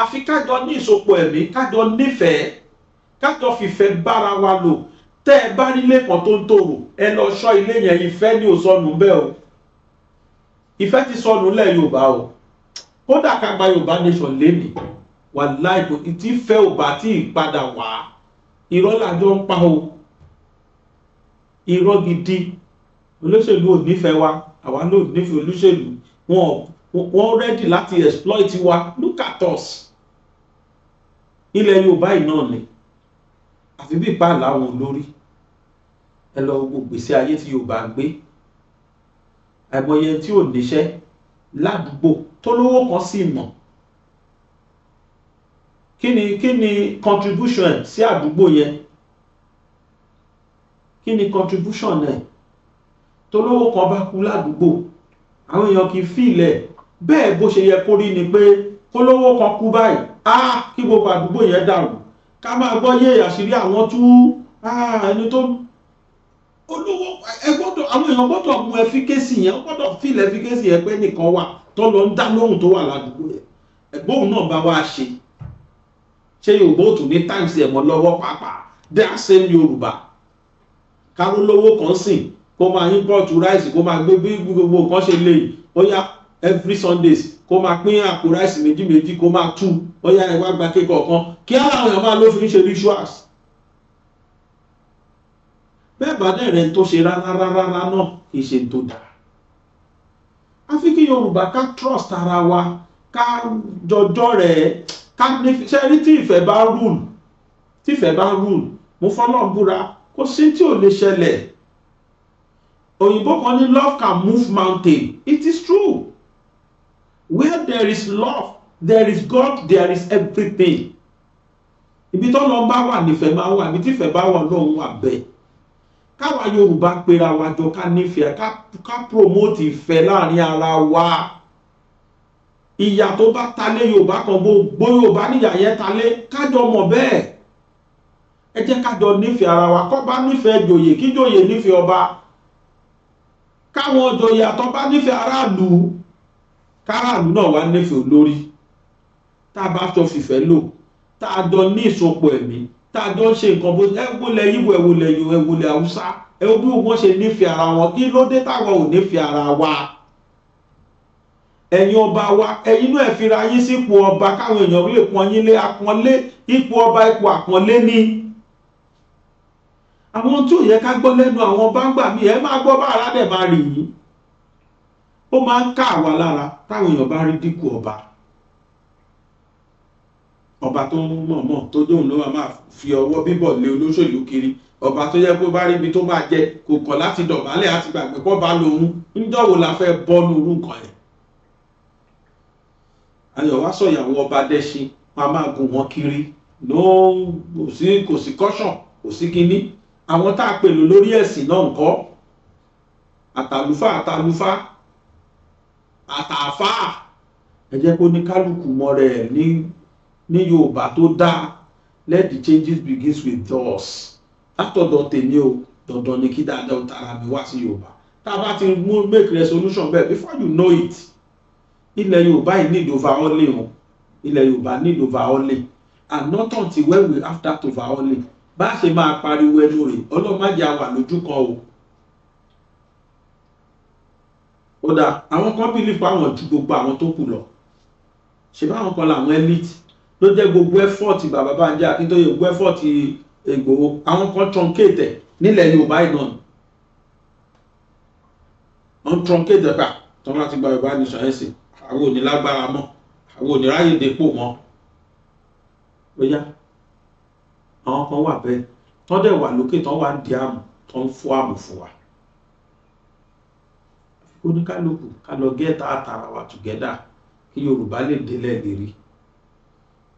àfi kájọ ní ìsopọ̀ ẹ̀mí kájọ nífẹ̀ẹ́ kájọ fìfẹ́ bára wa lò tẹ́ ẹ bá nílé kan tó ń tòrò ẹ lọ ṣọ́ ilé yẹn ìfẹ́ ní òsọnù bẹ́ẹ̀ o ìfẹ́ ti sọnù lẹ̀ Yorùbá o kódà ká gba Yorùbá nation lénìí wà láìpò tí fẹ́ ò bá tí ì padà wá irọ́ làjọ ń pa o irọ́ gidi olóṣèlú ò nífẹ̀ẹ́ wa àwa ló nífẹ̀ẹ́ olóṣèlú wọ́n rẹ́dì láti exploit wa look at us ilẹ̀ Yorùbá yìí náà ni àfi bí ìpá làwọn olórí ẹ lọ gbogbo gbèsè ayé tí Yorùbá gbé àìmọye tí ò níṣẹ́ ládùúgbò tó lówó kan sí mọ̀ kí ni contribution sí àdúgbò yẹn kí ni contribution ẹ̀ tó lówó kan bá kú ládùúgbò àwọn èèyàn kì í fìlẹ̀ bẹ́ẹ̀ bó ṣe yẹ kó rí ni pé kó lówó kan kú báyìí kí gbogbo àdúgbò yẹn dàrú ká máa gbọ́ yé àṣírí àwọn tú ẹni tó olówó ẹgbọ́dọ̀ àwọn èèyàn gbọ́dọ̀ mú ẹfíkẹ́sì yẹn gbọ́dọ̀ fílẹ̀ ẹfíkẹ́sì yẹn pé nìkan wà tó lọ ń dá lóhùn tó wà ládùúgbò yẹn ẹ̀gbọ́n náà bá wá ṣe Yorùbá ò tún ní times ẹ̀mọ́ lọ́wọ́ pàápàá that same Yorùbá káró lówó kan sìn kó máa import rice kó máa gbé bí gbogbo nǹkan ṣe lè ó yá every Sundays kó máa pín àpò rice méjì kó máa tú ó yá ẹ wá gba kéèkọ̀ kan kí àwọn èèyàn máa ló fi ń ṣe rituals. Bẹ́ẹ̀ bá dẹ̀ rẹ̀ tó ṣe rárá náà kì í ṣe tó dáa. Àfi kí Yorùbá ká trust ara wa ká jọjọ́ rẹ̀ ká ní ṣe rí tí ìfẹ́ bá rule mo fọlọ́n búra kò sí tí ò lè ṣẹlẹ̀. Òyìnbó kan ní love can move mountain. It is true. Where there is love, there is God, there is everything. Ibi tó lọ bá wà nífẹ̀ẹ́ máa wà, ibi tí ìfẹ́ bá wà lọ́hùn wà bẹ́ẹ̀. Káwa Yorùbá pera wa jọ ká nífẹ̀ẹ́ ká promote ìfẹ́ láàrin ara wa. Ìyà tó bá talé Yorùbá kan gbogbo Yorùbá níyà yẹn talé kájọ mọ̀ bẹ́ẹ̀. Ẹ jẹ́ kájọ nífẹ̀ẹ́ ara wa, kọ́ bá nífẹ̀ẹ́ joyè kí joyè nífẹ̀ẹ́ ọba. Káwọn joyè àtọ́ bá nífẹ̀ẹ́ aráàlú káràlú náà wá nífẹ̀ẹ́ olórí. Tá a bá jọ fìfẹ́ lò, tá a jọ ní ìsopọ̀ ẹ̀mí, tá a jọ ṣe nǹkan bó ẹwọlẹ̀ Yíbò ẹwọlẹ̀ Haúsá ẹwọ bí wọ́n ṣe nífẹ̀ẹ́ ara wọn kí ló dé táwọn ò nífẹ̀ẹ́ ara wa. Ẹ̀yin ọba wa ẹ̀yin náà ẹ fira yín sípò ọba káwọn èèyàn lè pọ́n yín lé àpọ́nlé ipò ọba ipò àpọ́nlé ni. Àwọn tí ò yẹ ká gbọ́ lẹ́nu àwọn bá ń gbà mí ẹ máa gbọ́ bá ara dẹ̀ máa rì yín. Ó máa ń ká àwa lára táwọn èèyàn bá rí dínkù ọba tó ń mọ̀ọ́mọ̀ tó dóhùn ló máa fi ọwọ́ bíbọ̀ lé olóṣèlú kiri, ọba tó yẹ kó bá rí ibi tó máa jẹ kò kọ̀ láti dọ̀bálẹ̀ àti gbàgbé pọ́ bá lòun níjọ́wò la fẹ́ bọ́nu irú nǹkan yẹn. Ayọ̀ wá sọ ìyàwó ọba dẹ́ṣin máa máa gùn wọn kiri kò sí caution kò sí kinní. Àwọn tá a pèlò lórí ẹ̀sìn náà ńkọ́ àtàlùfà àtàfà ẹ jẹ́ kó ní kálukú mọ́ rẹ̀ ní Yorùbá tó dáa. Let the changes begins with us. Látọ̀dọ̀ tèmi o dandan ni kí dáadáa ó tara mi wá sí Yorùbá. Tá a bá ti make resolution bẹ́ẹ̀ before you know it ilẹ̀ Yorùbá yìí need overhauling o. Ilẹ̀ Yorùbá need overhauling and not until when we have that overhauling bá a ṣe máa pariwo ẹnu rẹ̀ ọlọ́mọdé àwà lójú kan o. Ó dà àwọn kan believe pé àwọn ju gbogbo àwọn tó kù lọ. Ṣé báwọn kan làwọn elite ló jẹ́ gbogbo effort bàbá Bánjí Akíntóyè gbogbo effort Ìgbòho àwọn kan truncate nílẹ̀ Yorùbá yìí náà. Wọ́n truncate pa tó wọ́n láti gba Yorùbá nation ẹ̀sìn àwọn ò ní lágbára mọ́ àwọn ò ní ráyè dépò mọ́. Bóyá àwọn kan wà bẹ́ẹ̀ tọ́ dẹ̀ wà lókè tọ́ wà ń di àmù tọ́ ń fọ́ àmù fún wa. Oníkálukú ká lọ get àtàrà wa together kí Yorùbá lè délẹ̀ lérí.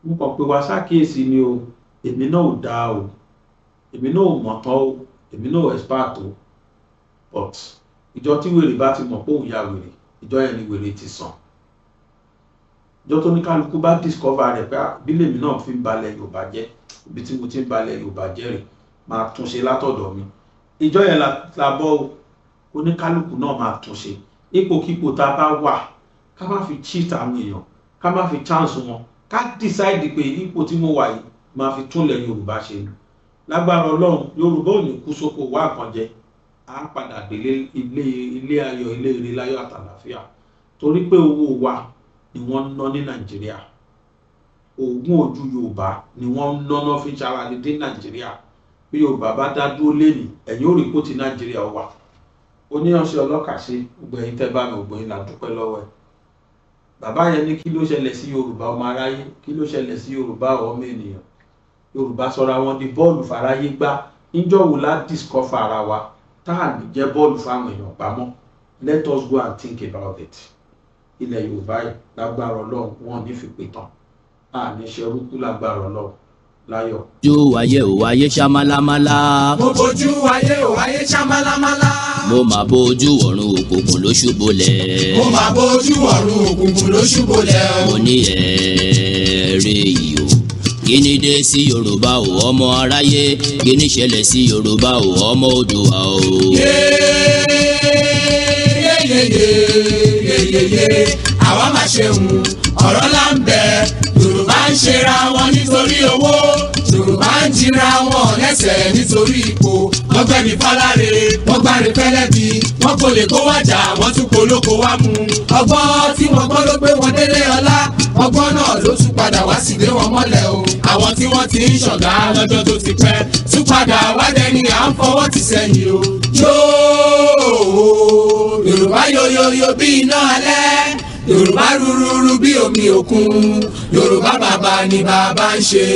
Mo kàn pé wá ṣàkíyèsí ni o èmi náà ò dáa o èmi náà ò mọ̀ tán o èmi náà ò expert o but ìjọ tí wèrè bá ti mọ̀ pé òun ya wèrè ìjọ yẹn ni wèrè ti sàn. Ìjọ tó ní kálukú bá discover rẹ̀ pé bílẹ̀ mi náà fi ń balẹ̀ Yorùbá jẹ́ ibi tí mo ti ń balẹ̀ Yorùbá jẹ́ rè máa túnṣe látọ̀dọ̀ mi. Ìjọ yẹn la bọ́ o oníkálukú náà máa túnṣe ipòkípò tá a bá wà ká má fi cheat àwọn èèyàn ká má fi chance wọn ká decide pé ipò tí mo wà yìí máa fi túnlẹ̀ Yorùbá ṣe ni. Lágbára Ọlọ́run Yorùbá ò ní kú sóko wá kan jẹ á padà délé ilé ayọ̀ ilé ire láyọ̀ àtàlàfíà torí pé owó wa ni wọ́n ń ná ní Nàìjíríà oògùn ojú Yorùbá ni wọ́n ń ná fi ṣara ní dé Nàìjíríà. Bí Yorùbá bá dá dúró lẹ́nìí ẹ̀yìn ó rí kó ti Nàìjíríà wà. Oníyanṣẹ́ ọlọ́kàṣe gbẹ̀yìn tẹ́ bá mi ògbẹ̀yìn là dúpẹ́ lọ́wọ́ ẹ̀. Bàbá yẹn ní kí ló ṣẹlẹ̀ sí Yorùbá ọmọ aráyé kí ló ṣẹlẹ̀ sí Yorùbá ọmọ ènìyàn. Yorùbá sọra wọn di bọ́ọ̀lù fàráyé gbá níjọ́ wo la discover ara wa tá à ní jẹ́ bọ́ọ̀lù fáwọn èèyàn pamọ́. Let us go and think about it. Ilẹ̀ Yorùbá yìí lágbára Ọlọ́run wọn ní fi pè tán à ní ṣe orúkú lágbára Ọlọ́run láyọ̀. Ojú ayé ò wáyé ṣámálámálá. Mo bójú ayé ò wáyé ṣámálámálá. Mo máa bójú ọ̀run òkùnkùn ló ṣubúlẹ̀. Mo máa bójú ọ̀run òkùnkùn ló ṣubúlẹ̀. Mo ní ẹ̀ẹ́rẹ́ yìí o. Kí ni dé sí Yorùbá o ọmọ aráyé? Kí ni ṣẹlẹ̀ sí Yorùbá o ọmọ Oòduà o? Yéyéyéyé. yeyeyeye àwa máa ṣe hùn ọ̀rọ̀ là ń bẹ Yorùbá ń ṣera wọn nítorí owó Yorùbá ń jìra wọn lẹ́sẹ̀ nítorí ipò wọ́n gbẹ̀mí fáláre wọ́n gbáre pẹ́lẹ́bí wọ́n kò lè kó wájà wọ́n tún polóko wá mú ọgbọ́n tí wọ́n gbọ́ ló gbé wọn délé ọlá ọgbọ́n náà ló tún padà wá sí lé wọn mọ́lẹ̀ o àwọn tí wọ́n ti ń ṣọ̀gá lọ́jọ́ tó ti pẹ́ tún padà wádẹ́ ni à ń fọwọ́ ti sẹ́yìn o yóò Yorùbá yoyoyo bí iná alẹ́ Yorùbá rúrúrú bí omi òkun Yorùbá bàbá ni bàbá ń ṣe.